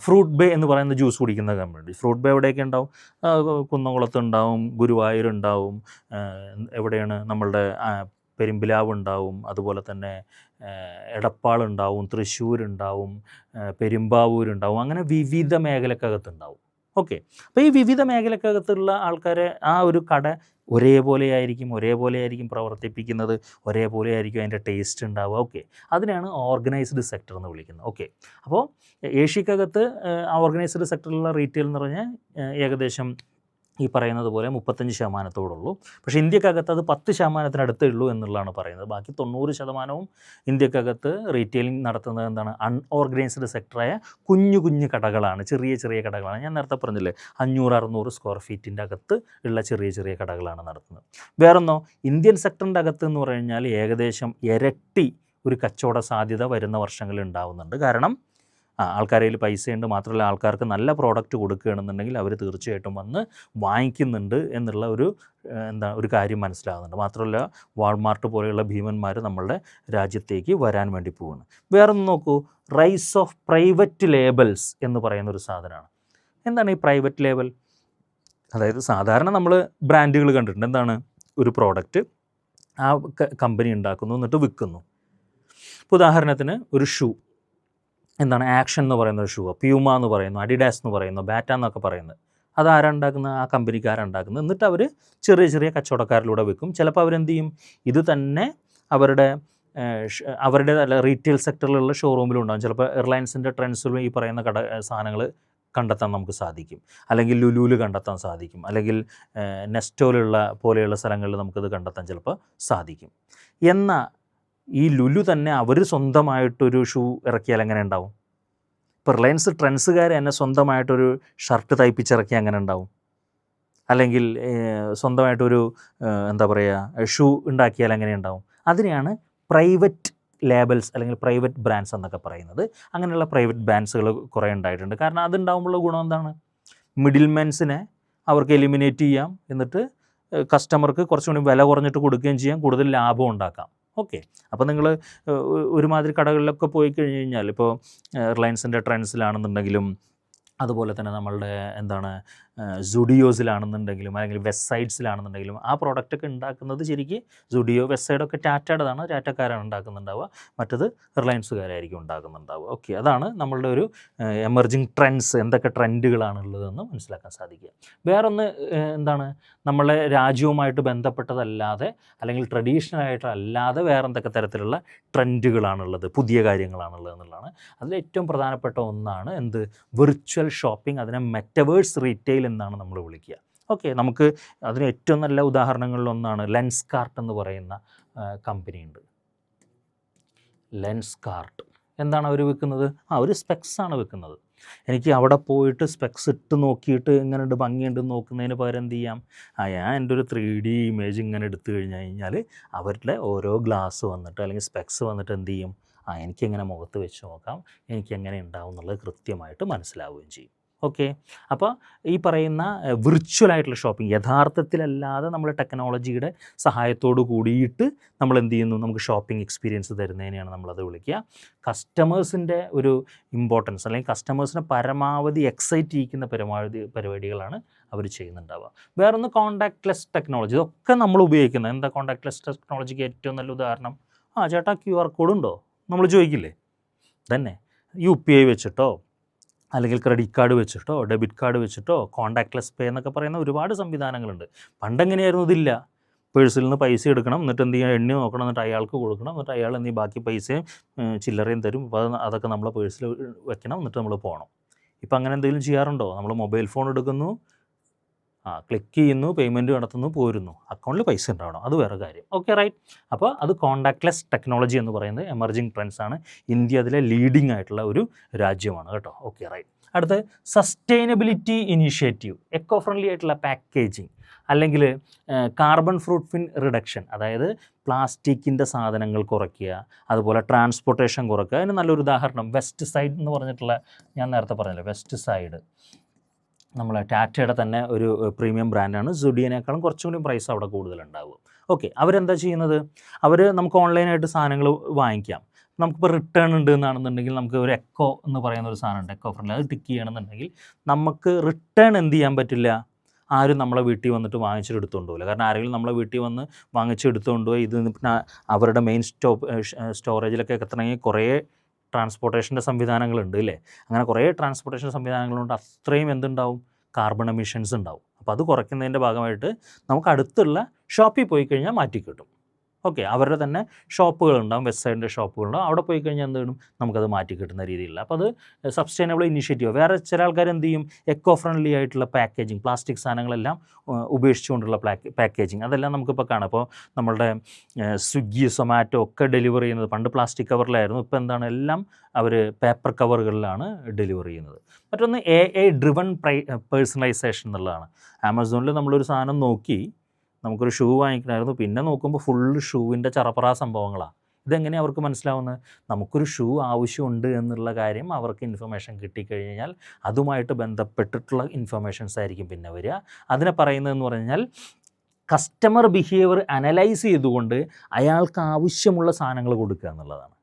ഫ്രൂട്ട് ബേ എന്ന് പറയുന്ന ജ്യൂസ് കുടിക്കുന്ന കമ്പനി, ഫ്രൂട്ട് ബേ എവിടെയൊക്കെ ഉണ്ടാവും? കുന്നംകുളത്ത് ഉണ്ടാവും, ഗുരുവായൂരുണ്ടാവും, എവിടെയാണ് നമ്മളുടെ പെരുമ്പിലാവ് ഉണ്ടാവും, അതുപോലെ തന്നെ എടപ്പാളുണ്ടാവും, തൃശ്ശൂരുണ്ടാവും, പെരുമ്പാവൂരുണ്ടാവും, അങ്ങനെ വിവിധ മേഖലക്കകത്തുണ്ടാവും. ഓക്കെ, അപ്പോൾ ഈ വിവിധ മേഖലക്കകത്തുള്ള ആൾക്കാരെ ആ ഒരു കട ഒരേപോലെ ആയിരിക്കും പ്രവർത്തിപ്പിക്കുന്നത്, ഒരേപോലെ ആയിരിക്കും അതിൻ്റെ ടേസ്റ്റ് ഉണ്ടാവുക. ഓക്കെ, അതിനെയാണ് ഓർഗനൈസ്ഡ് സെക്ടർ എന്ന് വിളിക്കുന്നത്. ഓക്കെ, അപ്പോൾ ഏഷ്യക്കകത്ത് ഓർഗനൈസ്ഡ് സെക്ടറിലുള്ള റീറ്റെയിൽ എന്ന് പറഞ്ഞാൽ ഏകദേശം ഈ പറയുന്നത് പോലെ 35%. പക്ഷേ ഇന്ത്യക്കകത്ത് അത് 10%-അടുത്തേ ഉള്ളൂ എന്നുള്ളതാണ് പറയുന്നത്. ബാക്കി 90% ഇന്ത്യക്കകത്ത് റീറ്റെയിലിംഗ് നടത്തുന്നത് അൺഓർഗനൈസ്ഡ് സെക്ടറായ കുഞ്ഞു കടകളാണ്, ചെറിയ കടകളാണ്. ഞാൻ നേരത്തെ പറഞ്ഞില്ലേ, 500-600 സ്ക്വയർ ഫീറ്റിൻ്റെ അകത്ത് ഉള്ള ചെറിയ കടകളാണ് നടത്തുന്നത്. വേറൊന്നോ, ഇന്ത്യൻ സെക്ടറിൻ്റെ അകത്ത് എന്ന് പറഞ്ഞു കഴിഞ്ഞാൽ ഏകദേശം ഇരട്ടി ഒരു കച്ചവട സാധ്യത വരുന്ന വർഷങ്ങളിൽ ഉണ്ടാവുന്നുണ്ട്. കാരണം ആൾക്കാരുടെ കയ്യിൽ പൈസയുണ്ട്, മാത്രമല്ല ആൾക്കാർക്ക് നല്ല പ്രോഡക്റ്റ് കൊടുക്കുകയാണെന്നുണ്ടെങ്കിൽ അവർ തീർച്ചയായിട്ടും വന്ന് വാങ്ങിക്കുന്നുണ്ട് എന്നുള്ള ഒരു കാര്യം മനസ്സിലാകുന്നുണ്ട്. മാത്രമല്ല വാൾമാർട്ട് പോലെയുള്ള ഭീമന്മാർ നമ്മളുടെ രാജ്യത്തേക്ക് വരാൻ വേണ്ടി പോവുകയാണ്. വേറൊന്ന് നോക്കൂ, റൈസ് ഓഫ് പ്രൈവറ്റ് ലേബൽസ് എന്ന് പറയുന്നൊരു സാധനമാണ്. എന്താണ് ഈ പ്രൈവറ്റ് ലേബൽ? അതായത് സാധാരണ നമ്മൾ ബ്രാൻഡുകൾ കണ്ടിട്ടുണ്ട്. എന്താണ്? ഒരു പ്രോഡക്റ്റ് ആ കമ്പനി ഉണ്ടാക്കുന്നു, എന്നിട്ട് വിൽക്കുന്നു. ഉദാഹരണത്തിന് ഒരു ഷൂ, ആക്ഷൻ എന്ന് പറയുന്ന ഒരു ഷൂ, പ്യൂമ എന്ന് പറയുന്നു, അഡിഡാസ് എന്ന് പറയുന്നു, ബാറ്റ എന്നൊക്കെ പറയുന്നത്, അതാരുണ്ടാക്കുന്നത്? ആ കമ്പനിക്കാരുണ്ടാക്കുന്നത്. എന്നിട്ട് അവർ ചെറിയ കച്ചവടക്കാരിലൂടെ വിൽക്കും. ചിലപ്പോൾ അവരെന്ത് ചെയ്യും, ഇത് തന്നെ അവരുടെ റീറ്റെയിൽ സെക്ടറിലുള്ള ഷോറൂമിലുണ്ടാകും. ചിലപ്പോൾ റിലയൻസിൻ്റെ ട്രെൻഡ്സിലും ഈ പറയുന്ന സാധനങ്ങൾ കണ്ടെത്താൻ നമുക്ക് സാധിക്കും, അല്ലെങ്കിൽ ലുലുവിൽ കണ്ടെത്താൻ സാധിക്കും, അല്ലെങ്കിൽ പോലെയുള്ള സ്ഥലങ്ങളിൽ നമുക്കത് കണ്ടെത്താൻ ചിലപ്പോൾ സാധിക്കും. എന്നാൽ ഈ ലുലു തന്നെ അവർ സ്വന്തമായിട്ടൊരു ഷൂ ഇറക്കിയാൽ എങ്ങനെ ഉണ്ടാവും? ഇപ്പോൾ റിലയൻസ് ട്രെൻഡ്സുകാർ തന്നെ സ്വന്തമായിട്ടൊരു ഷർട്ട് തയ്പ്പിച്ചിറക്കി അങ്ങനെ ഉണ്ടാവും, അല്ലെങ്കിൽ സ്വന്തമായിട്ടൊരു ഷൂ ഉണ്ടാക്കിയാൽ എങ്ങനെ ഉണ്ടാവും? അതിനെയാണ് പ്രൈവറ്റ് ലേബൽസ് അല്ലെങ്കിൽ പ്രൈവറ്റ് ബ്രാൻഡ്സ് എന്നൊക്കെ പറയുന്നത്. അങ്ങനെയുള്ള പ്രൈവറ്റ് ബ്രാൻഡ്സുകൾ കുറേ ഉണ്ടായിട്ടുണ്ട്. കാരണം അതുണ്ടാകുമ്പോഴുള്ള ഗുണം എന്താണ്? മിഡിൽമെൻസിനെ അവർക്ക് എലിമിനേറ്റ് ചെയ്യാം, എന്നിട്ട് കസ്റ്റമർക്ക് കുറച്ചുകൂടി വില കുറഞ്ഞിട്ട് കൊടുക്കുകയും ചെയ്യാം, കൂടുതൽ ലാഭം ഉണ്ടാക്കാം. ഓക്കെ, അപ്പോൾ നിങ്ങൾ ഒരുമാതിരി കടകളിലൊക്കെ പോയി കഴിഞ്ഞ് കഴിഞ്ഞാൽ, ഇപ്പോൾ റിലയൻസിൻ്റെ ട്രെൻഡ്സിലാണെന്നുണ്ടെങ്കിലും, അതുപോലെ തന്നെ നമ്മളുടെ സുഡിയോസിലാണെന്നുണ്ടെങ്കിലും, അല്ലെങ്കിൽ വെസ്റ്റ് സൈഡ്സിലാണെന്നുണ്ടെങ്കിലും, ആ പ്രോഡക്റ്റൊക്കെ ഉണ്ടാക്കുന്നത് ശരിക്കും സുഡിയോ, വെസ്റ്റ് സൈഡൊക്കെ ടാറ്റയുടേതാണ്, ടാറ്റക്കാരാണ് ഉണ്ടാക്കുന്നുണ്ടാവുക, മറ്റത് റിലയൻസുകാരായിരിക്കും ഉണ്ടാക്കുന്നുണ്ടാവുക. ഓക്കെ, അതാണ് നമ്മളുടെ ഒരു എമർജിങ് ട്രെൻഡ്സ്, എന്തൊക്കെ ട്രെൻഡുകളാണുള്ളതെന്ന് മനസ്സിലാക്കാൻ സാധിക്കുക. വേറൊന്ന് നമ്മളെ രാജ്യവുമായിട്ട് ബന്ധപ്പെട്ടതല്ലാതെ, അല്ലെങ്കിൽ ട്രഡീഷണൽ ആയിട്ടല്ലാതെ വേറെ എന്തൊക്കെ തരത്തിലുള്ള ട്രെൻഡുകളാണുള്ളത്, പുതിയ കാര്യങ്ങളാണുള്ളത് എന്നുള്ളതാണ്. അതിൽ ഏറ്റവും പ്രധാനപ്പെട്ട ഒന്നാണ് വിർച്വൽ ഷോപ്പിംഗ്. അതിനെ മെറ്റവേഴ്സ് റീറ്റെയിൽ എന്നാണ് നമ്മൾ വിളിക്കുക. ഓക്കെ, നമുക്ക് അതിന് ഏറ്റവും നല്ല ഉദാഹരണങ്ങളിലൊന്നാണ് ലെൻസ്കാർട്ട് എന്ന് പറയുന്ന കമ്പനിയുണ്ട്. ലെൻസ്കാർട്ട് എന്താണ് അവർ വിൽക്കുന്നത്? അവർ സ്പെക്സാണ് വിൽക്കുന്നത്. എനിക്ക് അവിടെ പോയിട്ട് സ്പെക്സ് ഇട്ട് നോക്കിയിട്ട് എങ്ങനെയുണ്ട്, ഭംഗിയുണ്ടെന്ന് നോക്കുന്നതിന് പകരം എന്ത് ചെയ്യാം, ഞാൻ എൻ്റെ ഒരു 3D ഇമേജ് ഇങ്ങനെ എടുത്തു കഴിഞ്ഞാൽ അവരുടെ ഓരോ ഗ്ലാസ് വന്നിട്ട് അല്ലെങ്കിൽ സ്പെക്സ് വന്നിട്ട് എന്ത് ചെയ്യും, എനിക്കെങ്ങനെ മുഖത്ത് വെച്ച് നോക്കാം, എനിക്കെങ്ങനെ ഉണ്ടാവും എന്നുള്ളത് കൃത്യമായിട്ട് മനസ്സിലാവുകയും ചെയ്യും. ഓക്കെ, അപ്പോൾ ഈ പറയുന്ന വിർച്വലായിട്ടുള്ള ഷോപ്പിംഗ്, യഥാർത്ഥത്തിലല്ലാതെ നമ്മൾ ടെക്നോളജിയുടെ സഹായത്തോട് കൂടിയിട്ട് നമ്മൾ എന്ത് ചെയ്യുന്നു, നമുക്ക് ഷോപ്പിംഗ് എക്സ്പീരിയൻസ് തരുന്നതിനെയാണ് നമ്മളത് വിളിക്കുക. കസ്റ്റമേഴ്സിൻ്റെ ഒരു ഇമ്പോർട്ടൻസ്, അല്ലെങ്കിൽ കസ്റ്റമേഴ്സിനെ പരമാവധി എക്സൈറ്റ് ചെയ്യിക്കുന്ന പരിപാടികളാണ് അവർ ചെയ്യുന്നുണ്ടാവുക. വേറൊന്ന് കോൺടാക്ട്ലെസ് ടെക്നോളജി. ഇതൊക്കെ നമ്മൾ ഉപയോഗിക്കുന്നത്. എന്താ കോൺടാക്ട്ലെസ് ടെക്നോളജിക്ക് ഏറ്റവും നല്ല ഉദാഹരണം? ചേട്ടാ QR കോഡ് ഉണ്ടോ നമ്മൾ ചോദിക്കില്ലേ? തന്നെ UPI വെച്ചിട്ടോ, അല്ലെങ്കിൽ ക്രെഡിറ്റ് കാർഡ് വെച്ചിട്ടോ, ഡെബിറ്റ് കാർഡ് വെച്ചിട്ടോ, കോൺടാക്ട്ലെസ് പേ എന്നൊക്കെ പറയുന്ന ഒരുപാട് സംവിധാനങ്ങളുണ്ട്. പണ്ടെങ്ങനെയായിരുന്നു? ഇതില്ല. പേഴ്സിൽ നിന്ന് പൈസ എടുക്കണം, എന്നിട്ട് എന്ത് ചെയ്യുക, എണ്ണി നോക്കണം, എന്നിട്ട് അയാൾക്ക് കൊടുക്കണം, എന്നിട്ട് അയാൾ എന്ത് ബാക്കി പൈസയും ചില്ലറയും തരും. അപ്പോൾ അതൊക്കെ നമ്മളെ പേഴ്സിൽ വെക്കണം, എന്നിട്ട് നമ്മൾ പോകണം. ഇപ്പം അങ്ങനെ എന്തെങ്കിലും ചെയ്യാറുണ്ടോ? നമ്മൾ മൊബൈൽ ഫോൺ എടുക്കുന്നു, ക്ലിക്ക് ചെയ്യുന്നു, പേയ്മെൻറ്റ് നടത്തുന്നു, പോരുന്നു, അക്കൗണ്ടിൽ പൈസ ഉണ്ടാവണം, അത് വേറെ കാര്യം. Okay right. അപ്പോൾ അത് കോണ്ടാക്ട്ലെസ് ടെക്നോളജി എന്ന് പറയുന്നത് എമർജിങ് ട്രെൻഡ്സ് ആണ്. ഇന്ത്യ അതിലെ ലീഡിംഗ് ആയിട്ടുള്ള ഒരു രാജ്യമാണ് കേട്ടോ. Okay right. അടുത്ത് സസ്റ്റൈനബിലിറ്റി ഇനീഷ്യേറ്റീവ്, എക്കോ ഫ്രണ്ട്ലി ആയിട്ടുള്ള പാക്കേജിങ്, അല്ലെങ്കിൽ കാർബൺ ഫുട്പ്രിന്റ് റിഡക്ഷൻ, അതായത് പ്ലാസ്റ്റിക്കിൻ്റെ സാധനങ്ങൾ കുറയ്ക്കുക, അതുപോലെ ട്രാൻസ്പോർട്ടേഷൻ കുറയ്ക്കുക. അതിന് നല്ലൊരു ഉദാഹരണം വെസ്റ്റ് സൈഡ് എന്ന് പറഞ്ഞിട്ടുള്ള, ഞാൻ നേരത്തെ പറഞ്ഞല്ലോ വെസ്റ്റ് സൈഡ്, നമ്മളെ ടാറ്റയുടെ തന്നെ ഒരു പ്രീമിയം ബ്രാൻഡാണ്. സുഡിയനേക്കാളും കുറച്ചും കൂടി പ്രൈസ് അവിടെ കൂടുതലുണ്ടാവും. ഓക്കെ, അവരെന്താ ചെയ്യുന്നത്, അവർ നമുക്ക് ഓൺലൈനായിട്ട് സാധനങ്ങൾ വാങ്ങിക്കാം. നമുക്കിപ്പോൾ റിട്ടേൺ ഉണ്ട് എന്നാണെന്നുണ്ടെങ്കിൽ നമുക്ക് ഒരു എക്കോ എന്ന് പറയുന്ന ഒരു സാധനമുണ്ട്, എക്കോ ഫ്രണ്ട്ലി, അത് ടിക്ക് ചെയ്യണമെന്നുണ്ടെങ്കിൽ നമുക്ക് റിട്ടേൺ എന്ത് ചെയ്യാൻ പറ്റില്ല, ആരും നമ്മളെ വീട്ടിൽ വന്നിട്ട് വാങ്ങിച്ചിട്ട് എടുത്തുകൊണ്ട് പോകില്ല. കാരണം ആരെങ്കിലും നമ്മളെ വീട്ടിൽ വന്ന് വാങ്ങിച്ചെടുത്തുകൊണ്ട് പോയി ഇത് പിന്നെ അവരുടെ മെയിൻ സ്റ്റോറേജിലൊക്കെ എത്തണമെങ്കിൽ കുറേ ട്രാൻസ്പോർട്ടേഷൻ്റെ സംവിധാനങ്ങളുണ്ട് അല്ലേ. അങ്ങനെ കുറേ ട്രാൻസ്പോർട്ടേഷൻ സംവിധാനങ്ങളുണ്ട്. അത്രയും എന്തുണ്ടാവും, കാർബൺ എമിഷൻസ് ഉണ്ടാവും. അപ്പോൾ അത് കുറയ്ക്കുന്നതിൻ്റെ ഭാഗമായിട്ട് നമുക്ക് അടുത്തുള്ള ഷോപ്പിൽ പോയി കഴിഞ്ഞാൽ മാറ്റി കിട്ടും. ഓക്കെ, അവരുടെ തന്നെ ഷോപ്പുകളുണ്ടാവും, വെസ്റ്റ് സൈഡിൻ്റെ ഷോപ്പുകളുണ്ടാവും. അവിടെ പോയി കഴിഞ്ഞാൽ എന്ത് ചെയ്യണം, നമുക്കത് മാറ്റി കിട്ടുന്ന രീതിയിലുള്ള. അപ്പോൾ അത് സസ്റ്റൈനബിൾ ഇനീഷ്യേറ്റീവ്. വേറെ ചില ആൾക്കാർ എന്ത് ചെയ്യും, എക്കോ ഫ്രണ്ട്ലി ആയിട്ടുള്ള പാക്കേജിങ്, പ്ലാസ്റ്റിക് സാധനങ്ങളെല്ലാം ഉപേക്ഷിച്ചുകൊണ്ടുള്ള പാക്കേജിങ്, അതെല്ലാം നമുക്കിപ്പോൾ കാണാം. അപ്പോൾ നമ്മളുടെ സ്വിഗ്ഗി, സൊമാറ്റോ ഒക്കെ ഡെലിവറി ചെയ്യുന്നത് പണ്ട് പ്ലാസ്റ്റിക് കവറിലായിരുന്നു. ഇപ്പോൾ എന്താണ്, എല്ലാം അവർ പേപ്പർ കവറുകളിലാണ് ഡെലിവറി ചെയ്യുന്നത്. മറ്റൊന്ന് AI ഡ്രിവൺ പേഴ്സണലൈസേഷൻ എന്നുള്ളതാണ്. ആമസോണിൽ നമ്മളൊരു സാധനം നോക്കി നമുക്കൊരു ഷൂ വാങ്ങിക്കണമായിരുന്നു, പിന്നെ നോക്കുമ്പോൾ ഫുള്ള് ഷൂവിൻ്റെ ചറപ്പറ സംഭവങ്ങളാണ്. ഇതെങ്ങനെയാണ് അവർക്ക് മനസ്സിലാവുന്നത്, നമുക്കൊരു ഷൂ ആവശ്യമുണ്ട് എന്നുള്ള കാര്യം അവർക്ക് ഇൻഫർമേഷൻ കിട്ടിക്കഴിഞ്ഞാൽ അതുമായിട്ട് ബന്ധപ്പെട്ടിട്ടുള്ള ഇൻഫർമേഷൻസ് ആയിരിക്കും പിന്നെ വരിക. അതിനെ പറയുന്നതെന്ന് പറഞ്ഞാൽ കസ്റ്റമർ ബിഹേവിയർ അനലൈസ് ചെയ്തുകൊണ്ട് അയാൾക്ക് ആവശ്യമുള്ള സാധനങ്ങൾ കൊടുക്കുക എന്നുള്ളതാണ്.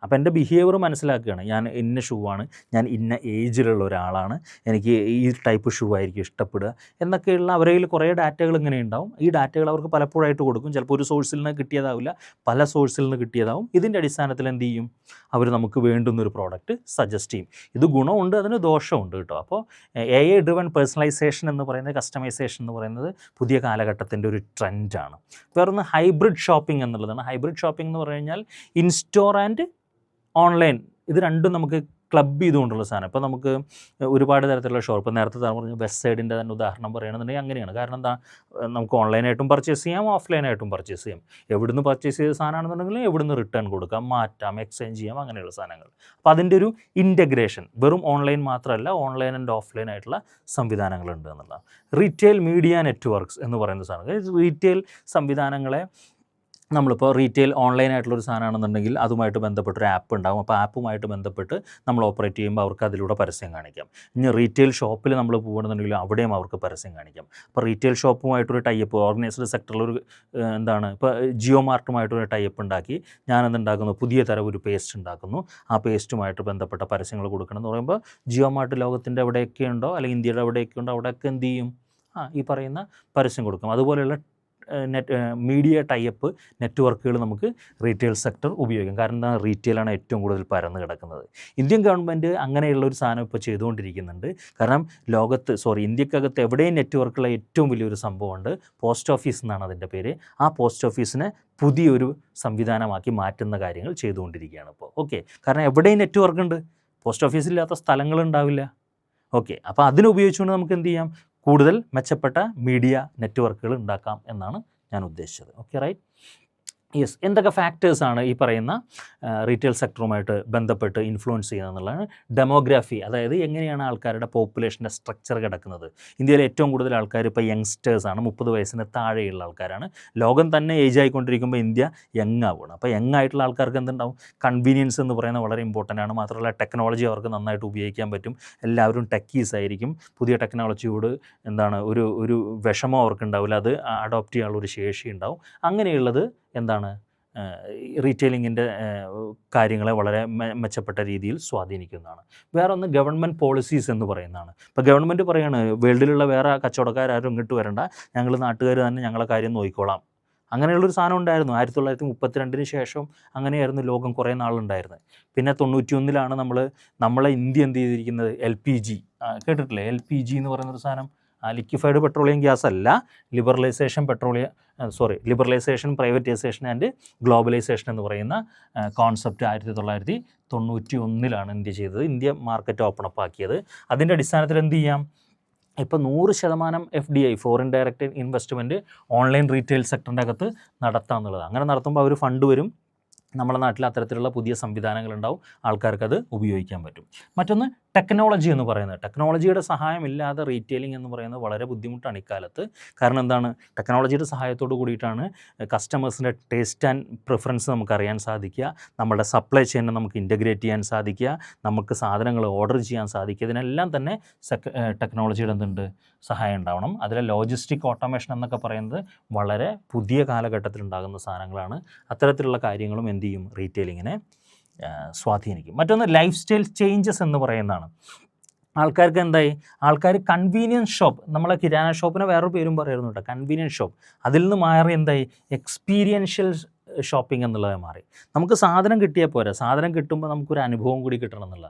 അപ്പോൾ എൻ്റെ ബിഹേവിയർ മനസ്സിലാക്കുകയാണ്, ഞാൻ ഇന്ന ഷൂ ആണ്, ഞാൻ ഇന്ന ഏജിലുള്ള ഒരാളാണ്, എനിക്ക് ഈ ടൈപ്പ് ഷൂ ആയിരിക്കും ഇഷ്ടപ്പെടുക എന്നൊക്കെയുള്ള അവരുടെ കയ്യിൽ കുറേ ഡാറ്റകൾ ഇങ്ങനെ ഉണ്ടാവും. ഈ ഡാറ്റകൾ അവർക്ക് പലപ്പോഴായിട്ട് കൊടുക്കും. ചിലപ്പോൾ ഒരു സോഴ്സിൽ നിന്ന് കിട്ടിയതാവില്ല, പല സോഴ്സിൽ നിന്ന് കിട്ടിയതാവും. ഇതിൻ്റെ അടിസ്ഥാനത്തിൽ എന്ത് ചെയ്യും, അവർ നമുക്ക് വേണ്ടുന്നൊരു പ്രോഡക്റ്റ് സജസ്റ്റ് ചെയ്യും. ഇത് ഗുണമുണ്ട്, അതിന് ദോഷമുണ്ട് കേട്ടോ. അപ്പോൾ AI ഡ്രിവൺ പേഴ്സണലൈസേഷൻ എന്ന് പറയുന്നത്, കസ്റ്റമൈസേഷൻ എന്ന് പറയുന്നത് പുതിയ കാലഘട്ടത്തിൻ്റെ ഒരു ട്രെൻഡാണ്. വേറൊന്ന് ഹൈബ്രിഡ് ഷോപ്പിംഗ് എന്നുള്ളതാണ്. ഹൈബ്രിഡ് ഷോപ്പിംഗ് എന്ന് പറഞ്ഞു കഴിഞ്ഞാൽ ഇൻസ്റ്റോർ ആൻഡ് ഓൺലൈൻ, ഇത് രണ്ടും നമുക്ക് ക്ലബ് ചെയ്തുകൊണ്ടുള്ള സാധനം. ഇപ്പോൾ നമുക്ക് ഒരുപാട് തരത്തിലുള്ള ഷോപ്പ്, ഇപ്പോൾ നേരത്തെ പറഞ്ഞു വെസ്റ്റ് സൈഡിൻ്റെ തന്നെ ഉദാഹരണം പറയുകയാണെന്നുണ്ടെങ്കിൽ അങ്ങനെയാണ്. കാരണം എന്താ, നമുക്ക് ഓൺലൈനായിട്ടും പർച്ചേസ് ചെയ്യാം, ഓഫ്ലൈനായിട്ടും പർച്ചേസ് ചെയ്യാം. എവിടുന്ന് പർച്ചേസ് ചെയ്ത സാധനമാണെന്നുണ്ടെങ്കിൽ എവിടുന്ന് റിട്ടേൺ കൊടുക്കാം, മാറ്റാം, എക്സ്ചേഞ്ച് ചെയ്യാം, അങ്ങനെയുള്ള സാധനങ്ങൾ. അപ്പോൾ അതിൻ്റെ ഒരു ഇൻറ്റഗ്രേഷൻ, വെറും ഓൺലൈൻ മാത്രമല്ല, ഓൺലൈൻ ആൻഡ് ഓഫ്ലൈൻ ആയിട്ടുള്ള സംവിധാനങ്ങളുണ്ട് എന്നുള്ളതാണ്. റീറ്റെയിൽ മീഡിയ നെറ്റ്വർക്ക്സ് എന്ന് പറയുന്ന സാധനം, റീറ്റെയിൽ സംവിധാനങ്ങളെ നമ്മളിപ്പോൾ റീറ്റെയിൽ ഓൺലൈനായിട്ടുള്ളൊരു സാധനമാണെന്നുണ്ടെങ്കിൽ അതുമായിട്ട് ബന്ധപ്പെട്ടൊരു ആപ്പ് ഉണ്ടാകും. അപ്പോൾ ആപ്പുമായിട്ട് ബന്ധപ്പെട്ട് നമ്മൾ ഓപ്പറേറ്റ് ചെയ്യുമ്പോൾ അവർക്ക് അതിലൂടെ പരസ്യം കാണിക്കാം. ഇനി റീറ്റെയിൽ ഷോപ്പിൽ നമ്മൾ പോകുകയാണെന്നുണ്ടെങ്കിൽ അവിടെയും അവർക്ക് പരസ്യം കാണിക്കാം. അപ്പോൾ റീറ്റെയിൽ ഷോപ്പുമായിട്ടൊരു ടൈപ്പ്, ഓർഗനൈസ്ഡ് സെക്ടറിലൊരു എന്താണ്, ഇപ്പോൾ ജിയോ മാർട്ടുമായിട്ടൊരു ടൈപ്പ് ഉണ്ടാക്കി ഞാനെന്തുണ്ടാക്കുന്നു, പുതിയ തരം ഒരു പേസ്റ്റ് ഉണ്ടാക്കുന്നു, ആ പേസ്റ്റുമായിട്ട് ബന്ധപ്പെട്ട പരസ്യങ്ങൾ കൊടുക്കണം എന്ന് പറയുമ്പോൾ ജിയോ മാർട്ട് ലോകത്തിൻ്റെ എവിടെയൊക്കെ ഉണ്ടോ, അല്ലെങ്കിൽ ഇന്ത്യയുടെ എവിടെയൊക്കെ ഉണ്ടോ, അവിടെയൊക്കെ എന്ത് ചെയ്യും, ഈ പറയുന്ന പരസ്യം കൊടുക്കും. അതുപോലെയുള്ള മീഡിയ ടൈപ്പ് നെറ്റ്വർക്കുകൾ നമുക്ക് റീറ്റെയിൽ സെക്ടർ ഉപയോഗിക്കും. കാരണം എന്താ, റീറ്റെയിലാണ് ഏറ്റവും കൂടുതൽ പരന്ന് കിടക്കുന്നത്. ഇന്ത്യൻ ഗവൺമെൻറ് അങ്ങനെയുള്ളൊരു സാധനം ഇപ്പോൾ ചെയ്തുകൊണ്ടിരിക്കുന്നുണ്ട്. കാരണം ഇന്ത്യക്കകത്ത് എവിടെയും നെറ്റ്വർക്കുള്ള ഏറ്റവും വലിയൊരു സംഭവമുണ്ട്, പോസ്റ്റ് ഓഫീസ് എന്നാണ് അതിൻ്റെ പേര്. ആ പോസ്റ്റ് ഓഫീസിനെ പുതിയൊരു സംവിധാനമാക്കി മാറ്റുന്ന കാര്യങ്ങൾ ചെയ്തുകൊണ്ടിരിക്കുകയാണ് ഇപ്പോൾ. ഓക്കെ, കാരണം എവിടെയും നെറ്റ്വർക്ക് ഉണ്ട്, പോസ്റ്റ് ഓഫീസില്ലാത്ത സ്ഥലങ്ങളുണ്ടാവില്ല. ഓക്കെ, അപ്പോൾ അതിനുപയോഗിച്ചുകൊണ്ട് നമുക്ക് എന്ത് ചെയ്യാം, കൂടുതൽ മെച്ചപ്പെട്ട മീഡിയ നെറ്റ്വർക്കുകൾ ഉണ്ടാക്കാം എന്നാണ് ഞാൻ ഉദ്ദേശിച്ചത്. Okay right. യെസ്, എന്തൊക്കെ ഫാക്ടേഴ്സാണ് ഈ പറയുന്ന റീറ്റെയിൽ സെക്ടറുമായിട്ട് ബന്ധപ്പെട്ട് ഇൻഫ്ലുവൻസ് ചെയ്യുന്നത് എന്നുള്ളതാണ്. ഡെമോഗ്രാഫി, അതായത് എങ്ങനെയാണ് ആൾക്കാരുടെ പോപ്പുലേഷൻ്റെ സ്ട്രക്ചർ കിടക്കുന്നത്. ഇന്ത്യയിലെ ഏറ്റവും കൂടുതൽ ആൾക്കാർ ഇപ്പോൾ യങ്സ്റ്റേഴ്സാണ്, 30 വയസ്സിന് താഴെയുള്ള ആൾക്കാരാണ്. ലോകം തന്നെ ഏജ് ആയിക്കൊണ്ടിരിക്കുമ്പോൾ ഇന്ത്യ യങ് ആവുകയാണ്. അപ്പോൾ യങ് ആയിട്ടുള്ള ആൾക്കാർക്ക് എന്തുണ്ടാവും, കൺവീനിയൻസ് എന്ന് പറയുന്നത് വളരെ ഇമ്പോർട്ടൻ്റ് ആണ്. മാത്രമല്ല ടെക്നോളജി അവർക്ക് നന്നായിട്ട് ഉപയോഗിക്കാൻ പറ്റും. എല്ലാവരും ടെക്കീസ് ആയിരിക്കും. പുതിയ ടെക്നോളജിയോട് ഒരു വിഷമം അവർക്ക് ഉണ്ടാവില്ല, അത് അഡോപ്റ്റ് ചെയ്യാനുള്ള ഒരു ശേഷി ഉണ്ടാവും. അങ്ങനെയുള്ളത് എന്താണ്, റീറ്റെയിലിങ്ങിൻ്റെ കാര്യങ്ങളെ വളരെ മെച്ചപ്പെട്ട രീതിയിൽ സ്വാധീനിക്കുന്നതാണ്. വേറെ ഒന്ന് ഗവൺമെൻറ് പോളിസീസ് എന്ന് പറയുന്നതാണ്. ഇപ്പോൾ ഗവൺമെൻറ് പറയുകയാണ്, വേൾഡിലുള്ള വേറെ കച്ചവടക്കാരും ഇങ്ങോട്ട് വരണ്ട, ഞങ്ങൾ നാട്ടുകാർ തന്നെ ഞങ്ങളെ കാര്യം നോക്കിക്കോളാം. അങ്ങനെയുള്ളൊരു സാധനം ഉണ്ടായിരുന്നു. 1932 ശേഷം അങ്ങനെയായിരുന്നു ലോകം കുറേ നാളുണ്ടായിരുന്നത്. പിന്നെ 91 നമ്മളെ ഇന്ത്യ എന്ത് ചെയ്തിരിക്കുന്നത്, LPG കേട്ടിട്ടില്ലേ, LPG എന്ന് പറയുന്നൊരു സാധനം, ലിക്വിഫൈഡ് പെട്രോളിയം ഗ്യാസ് അല്ല, ലിബറലൈസേഷൻ, പ്രൈവറ്റൈസേഷൻ ആൻഡ് ഗ്ലോബലൈസേഷൻ എന്ന് പറയുന്ന കോൺസെപ്റ്റ് 1991 ഇന്ത്യ ചെയ്തത്. ഇന്ത്യ മാർക്കറ്റ് ഓപ്പൺ അപ്പ് ആക്കിയത്. അതിൻ്റെ അടിസ്ഥാനത്തിൽ എന്ത് ചെയ്യാം, ഇപ്പോൾ 100% FDI, foreign direct investment online retail സെക്ടറിൻ്റെ അകത്ത് നടത്തുക എന്നുള്ളത്. അങ്ങനെ നടത്തുമ്പോൾ അവർ ഫണ്ട് വരും, നമ്മുടെ നാട്ടിൽ അത്തരത്തിലുള്ള പുതിയ സംവിധാനങ്ങളുണ്ടാവും, ആൾക്കാർക്കത് ഉപയോഗിക്കാൻ പറ്റും. മറ്റൊന്ന് ടെക്നോളജി എന്ന് പറയുന്നത്. ടെക്നോളജിയുടെ സഹായമില്ലാതെ റീറ്റെയിലിംഗ് എന്ന് പറയുന്നത് വളരെ ബുദ്ധിമുട്ടാണ് ഇക്കാലത്ത്. കാരണം എന്താണ്, ടെക്നോളജിയുടെ സഹായത്തോട് കൂടിയിട്ടാണ് കസ്റ്റമേഴ്സിൻ്റെ ടേസ്റ്റ് ആൻഡ് പ്രിഫറൻസ് നമുക്ക് അറിയാൻ സാധിക്കുക, നമ്മുടെ സപ്ലൈ ചെയിനെ നമുക്ക് ഇൻ്റഗ്രേറ്റ് ചെയ്യാൻ സാധിക്കുക, നമുക്ക് സാധനങ്ങൾ ഓർഡർ ചെയ്യാൻ സാധിക്കുക. ഇതിനെല്ലാം തന്നെ ടെക്നോളജിയുടെ എന്തുണ്ട്, സഹായം ഉണ്ടാവണം. അതിലെ ലോജിസ്റ്റിക് ഓട്ടോമേഷൻ എന്നൊക്കെ പറയുന്നത് വളരെ പുതിയ കാലഘട്ടത്തിൽ ഉണ്ടാകുന്ന സാധനങ്ങളാണ്. അത്തരത്തിലുള്ള കാര്യങ്ങളും എന്ത് ചെയ്യും, റീറ്റെയിലിങ്ങിനെ സ്വാധീനിക്കും. മറ്റൊന്ന് ലൈഫ് സ്റ്റൈൽ ചേഞ്ചസ് എന്ന് പറയുന്നതാണ്. ആൾക്കാർക്ക് എന്തായി, ആൾക്കാർ കൺവീനിയൻസ് ഷോപ്പ്, നമ്മളെ കിരാന ഷോപ്പിനെ വേറൊരു പേരും പറയുന്നു കേട്ടോ, കൺവീനിയൻസ് ഷോപ്പ്, അതിൽ നിന്ന് മാറി എന്തായി, എക്സ്പീരിയൻഷ്യൽ ഷോപ്പിംഗ് എന്നുള്ളത് മാറി. നമുക്ക് സാധനം കിട്ടിയാൽ പോരാ, സാധനം കിട്ടുമ്പോൾ നമുക്കൊരു അനുഭവം കൂടി കിട്ടണം എന്നുള്ള.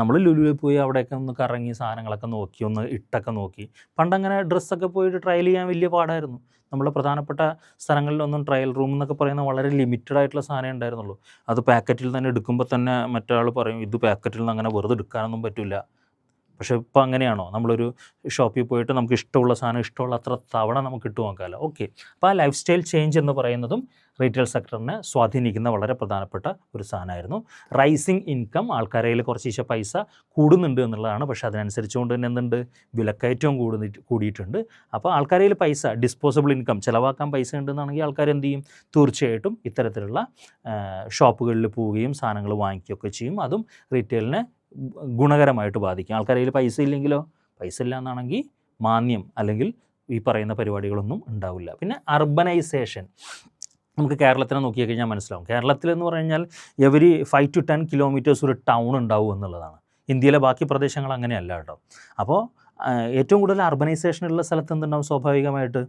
നമ്മൾ ലുലുവിൽ പോയി അവിടെയൊക്കെ ഒന്ന് കറങ്ങി സാധനങ്ങളൊക്കെ നോക്കി, ഒന്ന് ഇട്ടൊക്കെ നോക്കി. പണ്ടങ്ങനെ ഡ്രസ്സൊക്കെ പോയിട്ട് ട്രയൽ ചെയ്യാൻ വലിയ പാടായിരുന്നു. നമ്മൾ പ്രധാനപ്പെട്ട സ്ഥലങ്ങളിലൊന്നും ട്രയൽ റൂം എന്നൊക്കെ പറയുന്നത് വളരെ ലിമിറ്റഡ് ആയിട്ടുള്ള സാധനം ഉണ്ടായിരുന്നുള്ളൂ. അത് പാക്കറ്റിൽ തന്നെ എടുക്കുമ്പോൾ തന്നെ മറ്റൊരാൾ പറയും ഇത് പാക്കറ്റിൽ നിന്ന് അങ്ങനെ വെറുതെ എടുക്കാനൊന്നും പറ്റില്ല. പക്ഷേ ഇപ്പോൾ അങ്ങനെയാണോ, നമ്മളൊരു ഷോപ്പിൽ പോയിട്ട് നമുക്ക് ഇഷ്ടമുള്ള സാധനം ഇഷ്ടമുള്ള അത്ര തവണ നമുക്ക് ഇട്ട് നോക്കാമല്ലോ. ഓക്കെ, അപ്പോൾ ആ ലൈഫ് സ്റ്റൈൽ ചേഞ്ച് എന്ന് പറയുന്നതും റീറ്റെയിൽ സെക്ടറിനെ സ്വാധീനിക്കുന്ന വളരെ പ്രധാനപ്പെട്ട ഒരു സാധനമായിരുന്നു. റൈസിങ് ഇൻകം, ആൾക്കാരുടെ കയ്യിൽ കുറച്ച് പൈസ കൂടുന്നുണ്ട് എന്നുള്ളതാണ്. പക്ഷേ അതിനനുസരിച്ചുകൊണ്ട് തന്നെ എന്തുണ്ട്, വിലക്കയറ്റവും കൂടിയിട്ടുണ്ട്. അപ്പോൾ ആൾക്കാരുടെ കയ്യിൽ പൈസ, ഡിസ്പോസിബിൾ ഇൻകം, ചിലവാക്കാൻ പൈസ ഉണ്ടെന്നാണെങ്കിൽ ആൾക്കാർ എന്ത് ചെയ്യും, തീർച്ചയായിട്ടും ഇത്തരത്തിലുള്ള ഷോപ്പുകളിൽ പോവുകയും സാധനങ്ങൾ വാങ്ങിക്കുകയൊക്കെ ചെയ്യും. അതും റീറ്റെയിലിനെ ഗുണകരമായിട്ട് ബാധിക്കും. ആൾക്കാരുടെ കയ്യിൽ പൈസ ഇല്ലെങ്കിലോ, പൈസ ഇല്ല എന്നാണെങ്കിൽ മാന്യം അല്ലെങ്കിൽ ഈ പറയുന്ന പരിപാടികളൊന്നും ഉണ്ടാവില്ല. പിന്നെ അർബനൈസേഷൻ, നമുക്ക് കേരളത്തിനെ നോക്കി കഴിഞ്ഞാൽ മനസ്സിലാവും. കേരളത്തിലെന്ന് പറഞ്ഞു കഴിഞ്ഞാൽ എവരി 5 to 10 കിലോമീറ്റേഴ്സ് ഒരു ടൗൺ ഉണ്ടാവും എന്നുള്ളതാണ്. ഇന്ത്യയിലെ ബാക്കി പ്രദേശങ്ങൾ അങ്ങനെയല്ല കേട്ടോ. അപ്പോൾ ഏറ്റവും കൂടുതൽ അർബനൈസേഷനുള്ള സ്ഥലത്ത് എന്തുണ്ടാവും, സ്വാഭാവികമായിട്ട്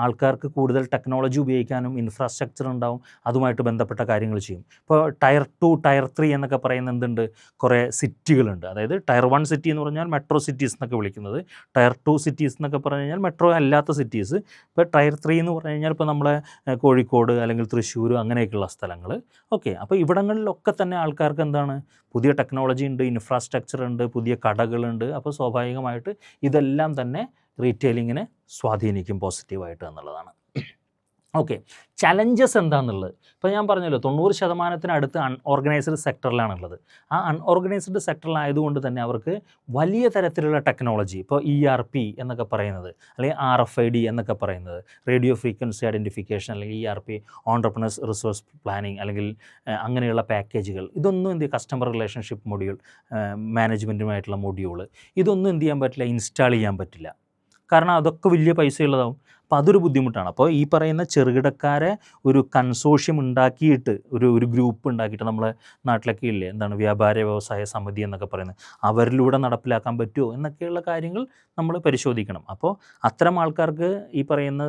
ആൾക്കാർക്ക് കൂടുതൽ ടെക്നോളജി ഉപയോഗിക്കാനും ഇൻഫ്രാസ്ട്രക്ചർ ഉണ്ടാവും, അതുമായിട്ട് ബന്ധപ്പെട്ട കാര്യങ്ങൾ ചെയ്യും. ഇപ്പോൾ ടയർ 2, ടയർ 3 എന്നൊക്കെ പറയുന്ന എന്തുണ്ട്, കുറേ സിറ്റികളുണ്ട്. അതായത് ടയർ 1 സിറ്റി എന്ന് പറഞ്ഞാൽ മെട്രോ സിറ്റീസ് എന്നൊക്കെ വിളിക്കുന്നത്, ടയർ 2 സിറ്റീസ് എന്നൊക്കെ പറഞ്ഞു കഴിഞ്ഞാൽ മെട്രോ അല്ലാത്ത സിറ്റീസ്. ഇപ്പോൾ ടയർ 3 എന്ന് പറഞ്ഞു കഴിഞ്ഞാൽ ഇപ്പോൾ നമ്മളെ കോഴിക്കോട് അല്ലെങ്കിൽ തൃശ്ശൂർ അങ്ങനെയൊക്കെയുള്ള സ്ഥലങ്ങൾ. ഓക്കെ, അപ്പോൾ ഇവിടങ്ങളിലൊക്കെ തന്നെ ആൾക്കാർക്ക് എന്താണ്, പുതിയ ടെക്നോളജി ഉണ്ട്, ഇൻഫ്രാസ്ട്രക്ചർ ഉണ്ട്, പുതിയ കടകളുണ്ട്. അപ്പോൾ സ്വാഭാവികമായിട്ട് ഇതെല്ലാം തന്നെ റീറ്റെയിലിങ്ങിനെ സ്വാധീനിക്കും പോസിറ്റീവായിട്ട് എന്നുള്ളതാണ്. ഓക്കെ, ചലഞ്ചസ് എന്താണെന്നുള്ളത് ഇപ്പോൾ ഞാൻ പറഞ്ഞല്ലോ, 90% അടുത്ത് അൺഓർഗനൈസ്ഡ് സെക്ടറിലാണുള്ളത്. ആ അൺഓർഗനൈസ്ഡ് സെക്ടറിലായതുകൊണ്ട് തന്നെ അവർക്ക് വലിയ തരത്തിലുള്ള ടെക്നോളജി, ഇപ്പോൾ ERP എന്നൊക്കെ പറയുന്നത്, അല്ലെങ്കിൽ RFID എന്നൊക്കെ പറയുന്നത്, റേഡിയോ ഫ്രീക്വൻസി ഐഡൻറ്റിഫിക്കേഷൻ, അല്ലെങ്കിൽ ERP, ഓൺട്രപ്രണേഴ്സ് റിസോഴ്സ് പ്ലാനിങ്, അല്ലെങ്കിൽ അങ്ങനെയുള്ള പാക്കേജുകൾ, ഇതൊന്നും എന്ത് ചെയ്യും, കസ്റ്റമർ റിലേഷൻഷിപ്പ് മൊഡ്യൂൾ, മാനേജ്മെൻറ്റുമായിട്ടുള്ള മൊഡ്യൂൾ, ഇതൊന്നും എന്ത് ചെയ്യാൻ പറ്റില്ല, ഇൻസ്റ്റാൾ ചെയ്യാൻ പറ്റില്ല. കാരണം അതൊക്കെ വലിയ പൈസയുള്ളതാവും. അപ്പോൾ അതൊരു ബുദ്ധിമുട്ടാണ്. അപ്പോൾ ഈ പറയുന്ന ചെറുകിടക്കാരെ ഒരു കൺസോഷ്യം ഉണ്ടാക്കിയിട്ട്, ഒരു ഗ്രൂപ്പ് ഉണ്ടാക്കിയിട്ട്, നമ്മളെ നാട്ടിലൊക്കെ ഇല്ലേ, എന്താണ് വ്യാപാര വ്യവസായ സമിതി എന്നൊക്കെ പറയുന്നത്, അവരിലൂടെ നടപ്പിലാക്കാൻ പറ്റുമോ എന്നൊക്കെയുള്ള കാര്യങ്ങൾ നമ്മൾ പരിശോധിക്കണം. അപ്പോൾ അത്തരം ആൾക്കാർക്ക് ഈ പറയുന്ന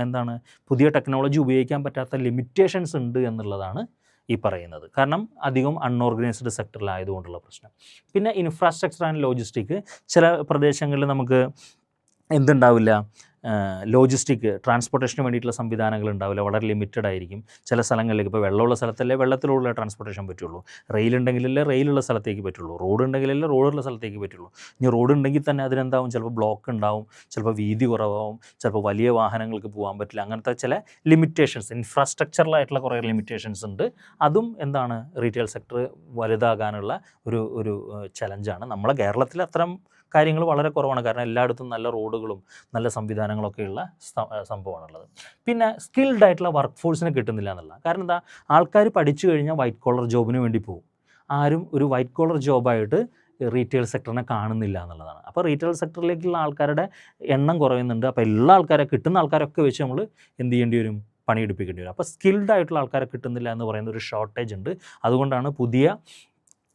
എന്താണ് പുതിയ ടെക്നോളജി ഉപയോഗിക്കാൻ പറ്റാത്ത ലിമിറ്റേഷൻസ് ഉണ്ട് എന്നുള്ളതാണ് ഈ പറയുന്നത്. കാരണം അധികം അൺഓർഗനൈസ്ഡ് സെക്ടറിലായതുകൊണ്ടുള്ള പ്രശ്നം. പിന്നെ ഇൻഫ്രാസ്ട്രക്ചർ ആൻഡ് ലോജിസ്റ്റിക്, ചില പ്രദേശങ്ങളിൽ നമുക്ക് എന്തുണ്ടാവില്ല, ലോജിസ്റ്റിക് ട്രാൻസ്പോർട്ടേഷന് വേണ്ടിയിട്ടുള്ള സംവിധാനങ്ങൾ ഉണ്ടാവില്ല, വളരെ ലിമിറ്റഡ് ആയിരിക്കും. ചില സ്ഥലങ്ങളിലേക്ക്, ഇപ്പോൾ വെള്ളമുള്ള സ്ഥലത്തല്ലേ വെള്ളത്തിലുള്ള ട്രാൻസ്പോർട്ടേഷൻ പറ്റുള്ളൂ, റെയിൽ ഉണ്ടെങ്കിലല്ലേ റെയിലുള്ള സ്ഥലത്തേക്ക് പറ്റുള്ളൂ, റോഡ് ഉണ്ടെങ്കിലല്ലേ റോഡുള്ള സ്ഥലത്തേക്ക് പറ്റുള്ളൂ. ഇനി റോഡ് ഉണ്ടെങ്കിൽ തന്നെ അതിനെന്താവും, ചിലപ്പോൾ ബ്ലോക്ക് ഉണ്ടാവും, ചിലപ്പോൾ വീതി കുറവാകും, ചിലപ്പോൾ വലിയ വാഹനങ്ങൾക്ക് പോകാൻ പറ്റില്ല. അങ്ങനത്തെ ചില ലിമിറ്റേഷൻസ്, ഇൻഫ്രാസ്ട്രക്ചറലായിട്ടുള്ള കുറേ ലിമിറ്റേഷൻസ് ഉണ്ട്. അതും എന്താണ് റീറ്റെയിൽ സെക്ടർ വലുതാകാനുള്ള ഒരു ചലഞ്ചാണ്. നമ്മളെ കേരളത്തിൽ അത്തരം കാര്യങ്ങൾ വളരെ കുറവാണ്. കാരണം എല്ലായിടത്തും നല്ല റോഡുകളും നല്ല സംവിധാനങ്ങളൊക്കെയുള്ള സംഭവമാണുള്ളത്. പിന്നെ സ്കിൽഡ് ആയിട്ടുള്ള വർക്ക് ഫോഴ്സിനെ കിട്ടുന്നില്ല എന്നുള്ള കാരണം എന്താ, ആൾക്കാർ പഠിച്ചു കഴിഞ്ഞാൽ വൈറ്റ് കോളർ ജോബിന് വേണ്ടി പോകും. ആരും ഒരു വൈറ്റ് കോളർ ജോബായിട്ട് റീറ്റെയിൽ സെക്ടറിനെ കാണുന്നില്ല എന്നുള്ളതാണ്. അപ്പോൾ റീറ്റെയിൽ സെക്ടറിലേക്കുള്ള ആൾക്കാരുടെ എണ്ണം കുറയുന്നുണ്ട്. അപ്പോൾ എല്ലാ ആൾക്കാരെ കിട്ടുന്ന ആൾക്കാരൊക്കെ വെച്ച് നമ്മൾ എന്ത് ചെയ്യേണ്ടി വരും, പണിയെടുപ്പിക്കേണ്ടി വരും. അപ്പോൾ സ്കിൽഡ് ആയിട്ടുള്ള ആൾക്കാരെ കിട്ടുന്നില്ല എന്ന് പറയുന്ന ഒരു ഷോർട്ടേജ് ഉണ്ട്. അതുകൊണ്ടാണ് പുതിയ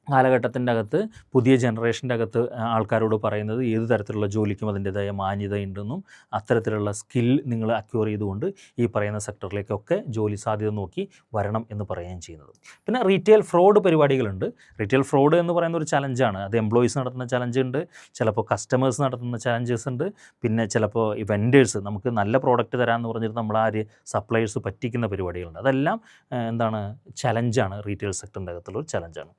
കാലഘട്ടത്തിൻ്റെ അകത്ത്, പുതിയ ജനറേഷൻ്റെ അകത്ത് ആൾക്കാരോട് പറയുന്നത് ഏത് തരത്തിലുള്ള ജോലിക്കും അതിൻ്റേതായ മാന്യതയുണ്ടെന്നും അത്തരത്തിലുള്ള സ്കിൽ നിങ്ങൾ അക്വയർ ചെയ്തുകൊണ്ട് ഈ പറയുന്ന സെക്ടറിലേക്കൊക്കെ ജോലി സാധ്യത നോക്കി വരണം എന്ന് പറയുകയും ചെയ്യുന്നത്. പിന്നെ റീറ്റെയിൽ ഫ്രോഡ് പരിപാടികളുണ്ട്. റീറ്റെയിൽ ഫ്രോഡ് എന്ന് പറയുന്ന ഒരു ചലഞ്ചാണ്. അത് എംപ്ലോയീസ് നടത്തുന്ന ചലഞ്ച് ഉണ്ട്, ചിലപ്പോൾ കസ്റ്റമേഴ്സ് നടത്തുന്ന ചലഞ്ചസ് ഉണ്ട്, പിന്നെ ചിലപ്പോൾ ഈ വെൻഡേഴ്സ് നമുക്ക് നല്ല പ്രോഡക്റ്റ് തരാമെന്ന് പറഞ്ഞിട്ട് നമ്മളാര് സപ്ലയേഴ്സ് പറ്റിക്കുന്ന പരിപാടികളുണ്ട്. അതെല്ലാം എന്താണ്, ചലഞ്ചാണ്, റീറ്റെയിൽ സെക്ടറിൻ്റെ അകത്തുള്ള ഒരു ചലഞ്ചാണ്.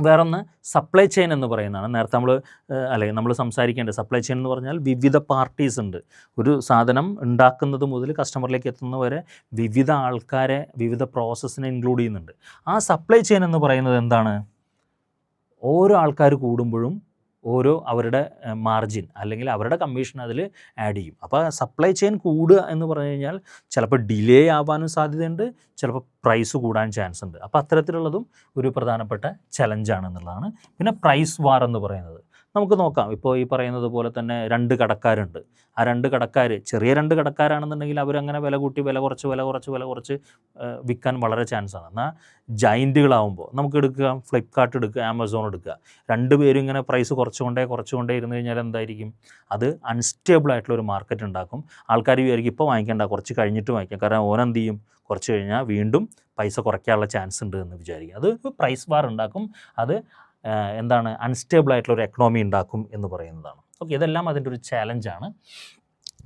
വേറൊന്ന് സപ്ലൈ ചെയിൻ എന്ന് പറയുന്നതാണ്. നേരത്തെ അല്ലെങ്കിൽ നമ്മൾ സംസാരിക്കേണ്ടത് സപ്ലൈ ചെയിൻ എന്ന് പറഞ്ഞാൽ വിവിധ പാർട്ടീസ് ഉണ്ട്. ഒരു സാധനം ഉണ്ടാക്കുന്നത് മുതൽ കസ്റ്റമറിലേക്ക് എത്തുന്നവരെ വിവിധ ആൾക്കാരെ വിവിധ പ്രോസസ്സിനെ ഇൻക്ലൂഡ് ചെയ്യുന്നുണ്ട്. ആ സപ്ലൈ ചെയിൻ എന്ന് പറയുന്നത് എന്താണ്? ഓരോ ആൾക്കാർ കൂടുമ്പോഴും ഓരോ അവരുടെ മാർജിൻ അല്ലെങ്കിൽ അവരുടെ കമ്മീഷൻ അതിൽ ആഡ് ചെയ്യും. അപ്പോൾ സപ്ലൈ ചെയിൻ കൂടുക എന്ന് പറഞ്ഞു കഴിഞ്ഞാൽ ചിലപ്പോൾ ഡിലേ ആവാനും സാധ്യതയുണ്ട്, ചിലപ്പോൾ പ്രൈസ് കൂടാൻ ചാൻസ് ഉണ്ട്. അപ്പോൾ അത്തരത്തിലുള്ളതും ഒരു പ്രധാനപ്പെട്ട ചലഞ്ചാണെന്നുള്ളതാണ്. പിന്നെ പ്രൈസ് വാർ എന്ന് പറയുന്നത് നമുക്ക് നോക്കാം. ഇപ്പോൾ ഈ പറയുന്നത് പോലെ തന്നെ 2 കടക്കാരുണ്ട്. ആ 2 കടക്കാർ ചെറിയ 2 കടക്കാരാണെന്നുണ്ടെങ്കിൽ അവരങ്ങനെ വില കുറച്ച് വിൽക്കാൻ വളരെ ചാൻസാണ്. എന്നാൽ ജൈൻറ്റുകളാവുമ്പോൾ നമുക്ക് എടുക്കുക, ഫ്ലിപ്കാർട്ട് എടുക്കുക, ആമസോൺ എടുക്കുക, 2 പേരും ഇങ്ങനെ പ്രൈസ് കുറച്ചുകൊണ്ടേ ഇരുന്ന് കഴിഞ്ഞാൽ എന്തായിരിക്കും? അത് അൺസ്റ്റേബിൾ ആയിട്ടുള്ള ഒരു മാർക്കറ്റ് ഉണ്ടാക്കും. ആൾക്കാർ വിചാരിക്കും ഇപ്പോൾ വാങ്ങിക്കേണ്ട, കുറച്ച് കഴിഞ്ഞിട്ട് വാങ്ങിക്കാം. കാരണം ഓനെന്ത് ചെയ്യും? കുറച്ച് കഴിഞ്ഞാൽ വീണ്ടും പൈസ കുറയ്ക്കാനുള്ള ചാൻസ് ഉണ്ട് എന്ന് വിചാരിക്കും. അത് പ്രൈസ് വാർ ഉണ്ടാക്കും. അത് എന്താണ്? അൺസ്റ്റേബിൾ ആയിട്ടുള്ള ഒരു എക്കണോമി ഉണ്ടാക്കും എന്ന് പറയുന്നതാണ്. ഓക്കെ, ഇതെല്ലാം അതിൻ്റെ ഒരു ചാലഞ്ചാണ്.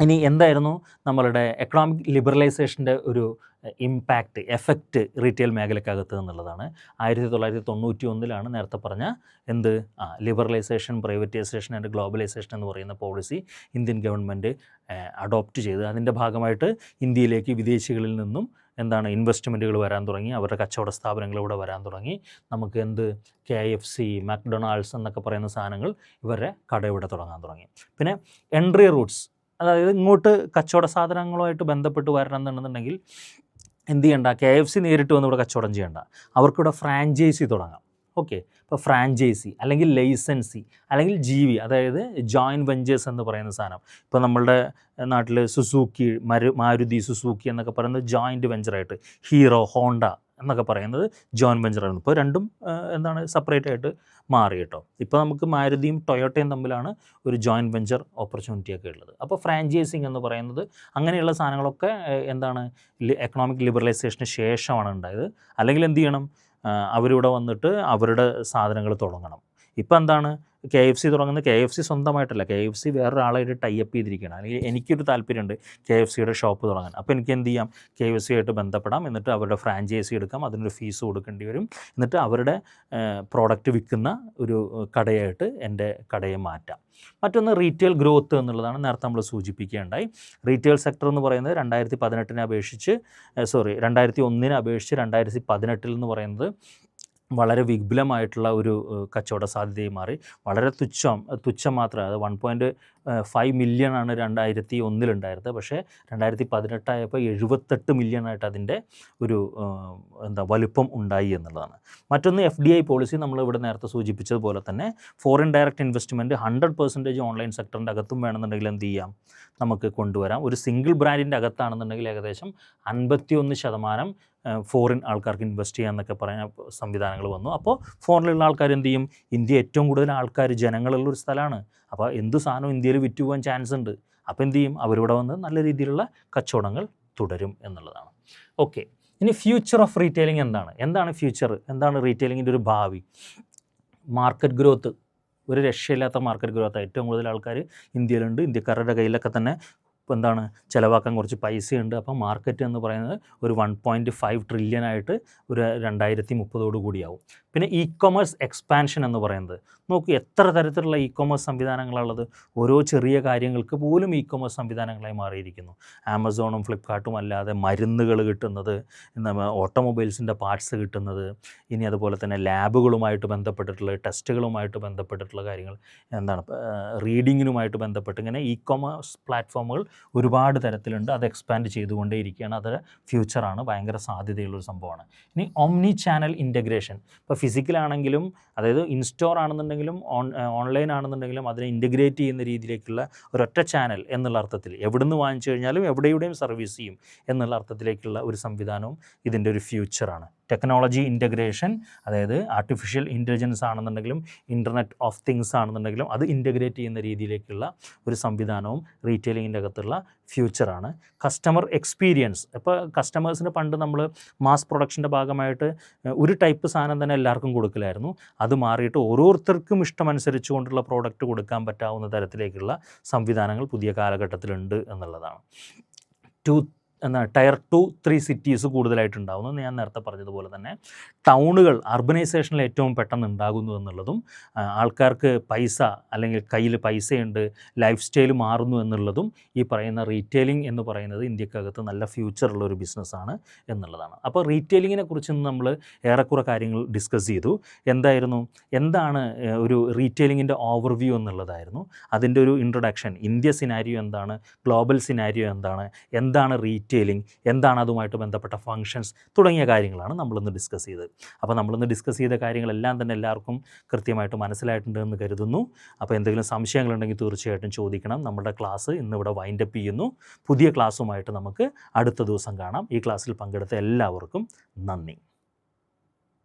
ഇനി എന്തായിരുന്നു നമ്മളുടെ എക്കണോമിക് ലിബറലൈസേഷൻ്റെ ഒരു എഫക്റ്റ് റീറ്റെയിൽ മേഖലക്കകത്ത് എന്നുള്ളതാണ്. 1991 നേരത്തെ പറഞ്ഞ ലിബറലൈസേഷൻ, പ്രൈവറ്റൈസേഷൻ ആൻഡ് ഗ്ലോബലൈസേഷൻ എന്ന് പറയുന്ന പോളിസി ഇന്ത്യൻ ഗവൺമെൻറ് അഡോപ്റ്റ് ചെയ്ത് അതിൻ്റെ ഭാഗമായിട്ട് ഇന്ത്യയിലേക്ക് വിദേശികളിൽ നിന്നും ഇൻവെസ്റ്റ്മെൻറ്റുകൾ വരാൻ തുടങ്ങി. അവരുടെ കച്ചവട സ്ഥാപനങ്ങൾ ഇവിടെ വരാൻ തുടങ്ങി. നമുക്ക് KFC, മക്ഡൊണാൾഡ്സ് എന്നൊക്കെ പറയുന്ന സാധനങ്ങൾ ഇവരുടെ കട ഇവിടെ തുടങ്ങാൻ തുടങ്ങി. പിന്നെ എൻട്രി റൂട്ട്സ്, അതായത് ഇങ്ങോട്ട് കച്ചവട സാധനങ്ങളുമായിട്ട് ബന്ധപ്പെട്ട് വരണം എന്നുണ്ടെന്നുണ്ടെങ്കിൽ എന്ത് ചെയ്യണ്ട? KFC നേരിട്ട് വന്ന് ഇവിടെ കച്ചവടം ചെയ്യണ്ട, അവർക്കിവിടെ ഫ്രാഞ്ചൈസി തുടങ്ങാം. ഓക്കെ, ഇപ്പോൾ ഫ്രാഞ്ചൈസി അല്ലെങ്കിൽ ലൈസൻസി അല്ലെങ്കിൽ GV, അതായത് ജോയിൻറ്റ് വെഞ്ചേഴ്സ് എന്ന് പറയുന്ന സാധനം. ഇപ്പോൾ നമ്മളുടെ നാട്ടിൽ സുസൂക്കി, മാരുതി സുസൂക്കി എന്നൊക്കെ പറയുന്നത് ജോയിൻറ്റ് വെഞ്ചറായിട്ട്, ഹീറോ, ഹോണ്ട എന്നൊക്കെ പറയുന്നത് ജോയിൻറ്റ് വെഞ്ചറാണ്. ഇപ്പോൾ രണ്ടും സെപ്പറേറ്റ് ആയിട്ട് മാറി കേട്ടോ. ഇപ്പോൾ നമുക്ക് മാരുതിയും ടൊയോട്ടയും തമ്മിലാണ് ഒരു ജോയിൻറ്റ് വെഞ്ചർ ഓപ്പർച്യൂണിറ്റിയൊക്കെ ഉള്ളത്. അപ്പോൾ ഫ്രാഞ്ചൈസിങ് എന്ന് പറയുന്നത് അങ്ങനെയുള്ള സാധനങ്ങളൊക്കെ എക്കണോമിക് ലിബറലൈസേഷന് ശേഷമാണ് ഉണ്ടായത്. അല്ലെങ്കിൽ എന്ത് ചെയ്യണം? അവരിവിടെ വന്നിട്ട് അവരുടെ സാധനങ്ങൾ തുടങ്ങണം. ഇപ്പം KFC തുടങ്ങുന്നത് KFC സ്വന്തമായിട്ടല്ല, KFC വേറൊരാളായിട്ട് ടൈപ്പ് ചെയ്തിരിക്കുകയാണ്. അല്ലെങ്കിൽ എനിക്കൊരു താല്പര്യമുണ്ട് KFCയുടെ ഷോപ്പ് തുടങ്ങാൻ. അപ്പോൾ എനിക്ക് എന്ത് ചെയ്യാം? KFC ആയിട്ട് ബന്ധപ്പെടാം, എന്നിട്ട് അവരുടെ ഫ്രാഞ്ചൈസി എടുക്കാം, അതിനൊരു ഫീസ് കൊടുക്കേണ്ടി വരും, എന്നിട്ട് അവരുടെ പ്രോഡക്റ്റ് വിൽക്കുന്ന ഒരു കടയായിട്ട് എൻ്റെ കടയെ മാറ്റാം. മറ്റൊന്ന് റീറ്റെയിൽ ഗ്രോത്ത് എന്നുള്ളതാണ്. നേരത്തെ നമ്മൾ സൂചിപ്പിക്കുകയുണ്ടായി. റീറ്റെയിൽ സെക്ടർ എന്ന് പറയുന്നത് 2001 അപേക്ഷിച്ച് 2018 എന്ന് പറയുന്നത് വളരെ വിപുലമായിട്ടുള്ള ഒരു കച്ചവട സാധ്യതയായി മാറി. വളരെ തുച്ഛം മാത്രമേ, അത് 1.5 മില്യണാണ് 2001 ഉണ്ടായിരുന്നത്. പക്ഷേ 2018 ആയപ്പോൾ 78 മില്യണായിട്ട് അതിൻ്റെ ഒരു വലുപ്പം ഉണ്ടായി എന്നുള്ളതാണ്. മറ്റൊന്ന് FDI പോളിസി. നമ്മളിവിടെ നേരത്തെ സൂചിപ്പിച്ചതുപോലെ തന്നെ ഫോറിൻ ഡയറക്റ്റ് ഇൻവെസ്റ്റ്മെൻറ്റ് 100% ഓൺലൈൻ സെക്ടറിൻ്റെ അകത്തും വേണമെന്നുണ്ടെങ്കിൽ എന്ത് ചെയ്യാം? നമുക്ക് കൊണ്ടുവരാം. ഒരു സിംഗിൾ ബ്രാൻഡിൻ്റെ അകത്താണെന്നുണ്ടെങ്കിൽ ഏകദേശം 51% ഫോറിൻ ആൾക്കാർക്ക് ഇൻവെസ്റ്റ് ചെയ്യാമെന്നൊക്കെ പറയുന്ന സംവിധാനങ്ങൾ വന്നു. അപ്പോൾ ഫോറിനുള്ള ആൾക്കാർ എന്ത് ചെയ്യും? ഇന്ത്യ ഏറ്റവും കൂടുതൽ ജനങ്ങളുള്ളൊരു സ്ഥലമാണ്. അപ്പോൾ എന്ത് സാധനവും ഇന്ത്യയിൽ വിറ്റുപോകാൻ ചാൻസ് ഉണ്ട്. അപ്പോൾ എന്ത് ചെയ്യും? അവരിവിടെ വന്ന് നല്ല രീതിയിലുള്ള കച്ചവടങ്ങൾ തുടരും എന്നുള്ളതാണ്. ഓക്കെ, ഇനി ഫ്യൂച്ചർ ഓഫ് റീറ്റെയിലിംഗ് എന്താണ് ഫ്യൂച്ചർ? എന്താണ് റീറ്റെയിലിങ്ങിൻ്റെ ഒരു ഭാവി? മാർക്കറ്റ് ഗ്രോത്ത്, ഒരു രക്ഷയില്ലാത്ത മാർക്കറ്റ് ഗ്രോത്ത്. ഏറ്റവും കൂടുതൽ ആൾക്കാർ ഇന്ത്യയിലുണ്ട്. ഇന്ത്യക്കാരുടെ കയ്യിലൊക്കെ തന്നെ ഇപ്പോൾ ചിലവാക്കാൻ കുറച്ച് പൈസയുണ്ട്. അപ്പോൾ മാർക്കറ്റ് എന്ന് പറയുന്നത് ഒരു 1.5 ട്രില്യനായിട്ട് ഒരു 2030 കൂടിയാവും. പിന്നെ കൊമേഴ്സ് എക്സ്പാൻഷൻ എന്ന് പറയുന്നത് നോക്കൂ, എത്ര തരത്തിലുള്ള കൊമേഴ്സ് സംവിധാനങ്ങളുള്ളത്. ഓരോ ചെറിയ കാര്യങ്ങൾക്ക് പോലും കൊമേഴ്സ് സംവിധാനങ്ങളായി മാറിയിരിക്കുന്നു. ആമസോണും ഫ്ലിപ്കാർട്ടും അല്ലാതെ മരുന്നുകൾ കിട്ടുന്നത്, ഓട്ടോമൊബൈൽസിൻ്റെ പാർട്സ് കിട്ടുന്നത്, ഇനി അതുപോലെ തന്നെ ലാബുകളുമായിട്ട് ബന്ധപ്പെട്ടിട്ടുള്ള ടെസ്റ്റുകളുമായിട്ട് ബന്ധപ്പെട്ടിട്ടുള്ള കാര്യങ്ങൾ, റീഡിങ്ങിനുമായിട്ട് ബന്ധപ്പെട്ട് ഇങ്ങനെ കൊമേഴ്സ് പ്ലാറ്റ്ഫോമുകൾ ഒരുപാട് തരത്തിലുണ്ട്. അത് എക്സ്പാൻഡ് ചെയ്തുകൊണ്ടേയിരിക്കുകയാണ്. അത് ഫ്യൂച്ചറാണ്, ഭയങ്കര സാധ്യതയുള്ളൊരു സംഭവമാണ്. ഇനി ഓംനി ചാനൽ ഇൻ്റഗ്രേഷൻ. ഇപ്പോൾ ഫിസിക്കലാണെങ്കിലും, അതായത് ഇൻസ്റ്റോർ ആണെന്നുണ്ടെങ്കിലും ഓൺലൈൻ ആണെന്നുണ്ടെങ്കിലും അതിനെ ഇൻ്റഗ്രേറ്റ് ചെയ്യുന്ന രീതിയിലേക്കുള്ള ഒരൊറ്റ ചാനൽ എന്നുള്ള അർത്ഥത്തിൽ എവിടുന്ന് വാങ്ങിച്ചു കഴിഞ്ഞാലും എവിടെയും സർവീസ് ചെയ്യും എന്നുള്ള അർത്ഥത്തിലേക്കുള്ള ഒരു സംവിധാനവും ഇതിൻ്റെ ഒരു ഫ്യൂച്ചറാണ്. ടെക്നോളജി ഇൻ്റഗ്രേഷൻ, അതായത് ആർട്ടിഫിഷ്യൽ ഇൻ്റലിജൻസ് ആണെന്നുണ്ടെങ്കിലും ഇൻ്റർനെറ്റ് ഓഫ് തിങ്സ് ആണെന്നുണ്ടെങ്കിലും അത് ഇൻ്റഗ്രേറ്റ് ചെയ്യുന്ന രീതിയിലേക്കുള്ള ഒരു സംവിധാനവും റീറ്റെയിലിങ്ങിൻ്റെ അകത്തുള്ള ഫ്യൂച്ചറാണ്. Customer experience. ഇപ്പോൾ കസ്റ്റമേഴ്സിന് പണ്ട് നമ്മൾ മാസ് പ്രൊഡക്ഷൻ്റെ ഭാഗമായിട്ട് ഒരു ടൈപ്പ് സാധനം തന്നെ എല്ലാവർക്കും കൊടുക്കലായിരുന്നു. അത് മാറിയിട്ട് ഓരോരുത്തർക്കും ഇഷ്ടമനുസരിച്ച് കൊണ്ടുള്ള പ്രോഡക്റ്റ് കൊടുക്കാൻ പറ്റാവുന്ന തരത്തിലേക്കുള്ള സംവിധാനങ്ങൾ പുതിയ കാലഘട്ടത്തിലുണ്ട് എന്നുള്ളതാണ്. ടയർ 2, 3 സിറ്റീസ് കൂടുതലായിട്ടുണ്ടാകുന്നു എന്ന് ഞാൻ നേരത്തെ പറഞ്ഞതുപോലെ തന്നെ ടൗണുകൾ അർബനൈസേഷനിൽ ഏറ്റവും പെട്ടെന്ന് ഉണ്ടാകുന്നു എന്നുള്ളതും ആൾക്കാർക്ക് പൈസ അല്ലെങ്കിൽ കയ്യിൽ പൈസയുണ്ട്, ലൈഫ് സ്റ്റൈൽ മാറുന്നു എന്നുള്ളതും ഈ പറയുന്ന റീറ്റെയിലിംഗ് എന്ന് പറയുന്നത് ഇന്ത്യക്കകത്ത് നല്ല ഫ്യൂച്ചറുള്ള ഒരു ബിസിനസ്സാണ് എന്നുള്ളതാണ്. അപ്പോൾ റീറ്റെയിലിങ്ങിനെ കുറിച്ച് നമ്മൾ ഏറെക്കുറെ കാര്യങ്ങൾ ഡിസ്കസ് ചെയ്തു. എന്താണ് ഒരു റീറ്റെയിലിങ്ങിൻ്റെ ഓവർവ്യൂ എന്നുള്ളതായിരുന്നു. അതിൻ്റെ ഒരു ഇൻട്രൊഡക്ഷൻ, ഇന്ത്യ സിനാരിയോ എന്താണ്, ഗ്ലോബൽ സിനാരിയോ എന്താണ് റീറ്റെയിലിംഗ്, എന്താണ് അതുമായിട്ട് ബന്ധപ്പെട്ട ഫങ്ഷൻസ് തുടങ്ങിയ കാര്യങ്ങളാണ് നമ്മളിന്ന് ഡിസ്കസ് ചെയ്തത്. അപ്പോൾ നമ്മളിന്ന് ഡിസ്കസ് ചെയ്ത കാര്യങ്ങളെല്ലാം തന്നെ എല്ലാവർക്കും കൃത്യമായിട്ട് മനസ്സിലായിട്ടുണ്ട് എന്ന് കരുതുന്നു. അപ്പോൾ എന്തെങ്കിലും സംശയങ്ങളുണ്ടെങ്കിൽ തീർച്ചയായിട്ടും ചോദിക്കണം. നമ്മുടെ ക്ലാസ് ഇന്നിവിടെ വൈൻഡപ്പ് ചെയ്യുന്നു. പുതിയ ക്ലാസ്സുമായിട്ട് നമുക്ക് അടുത്ത ദിവസം കാണാം. ഈ ക്ലാസ്സിൽ പങ്കെടുത്ത എല്ലാവർക്കും നന്ദി.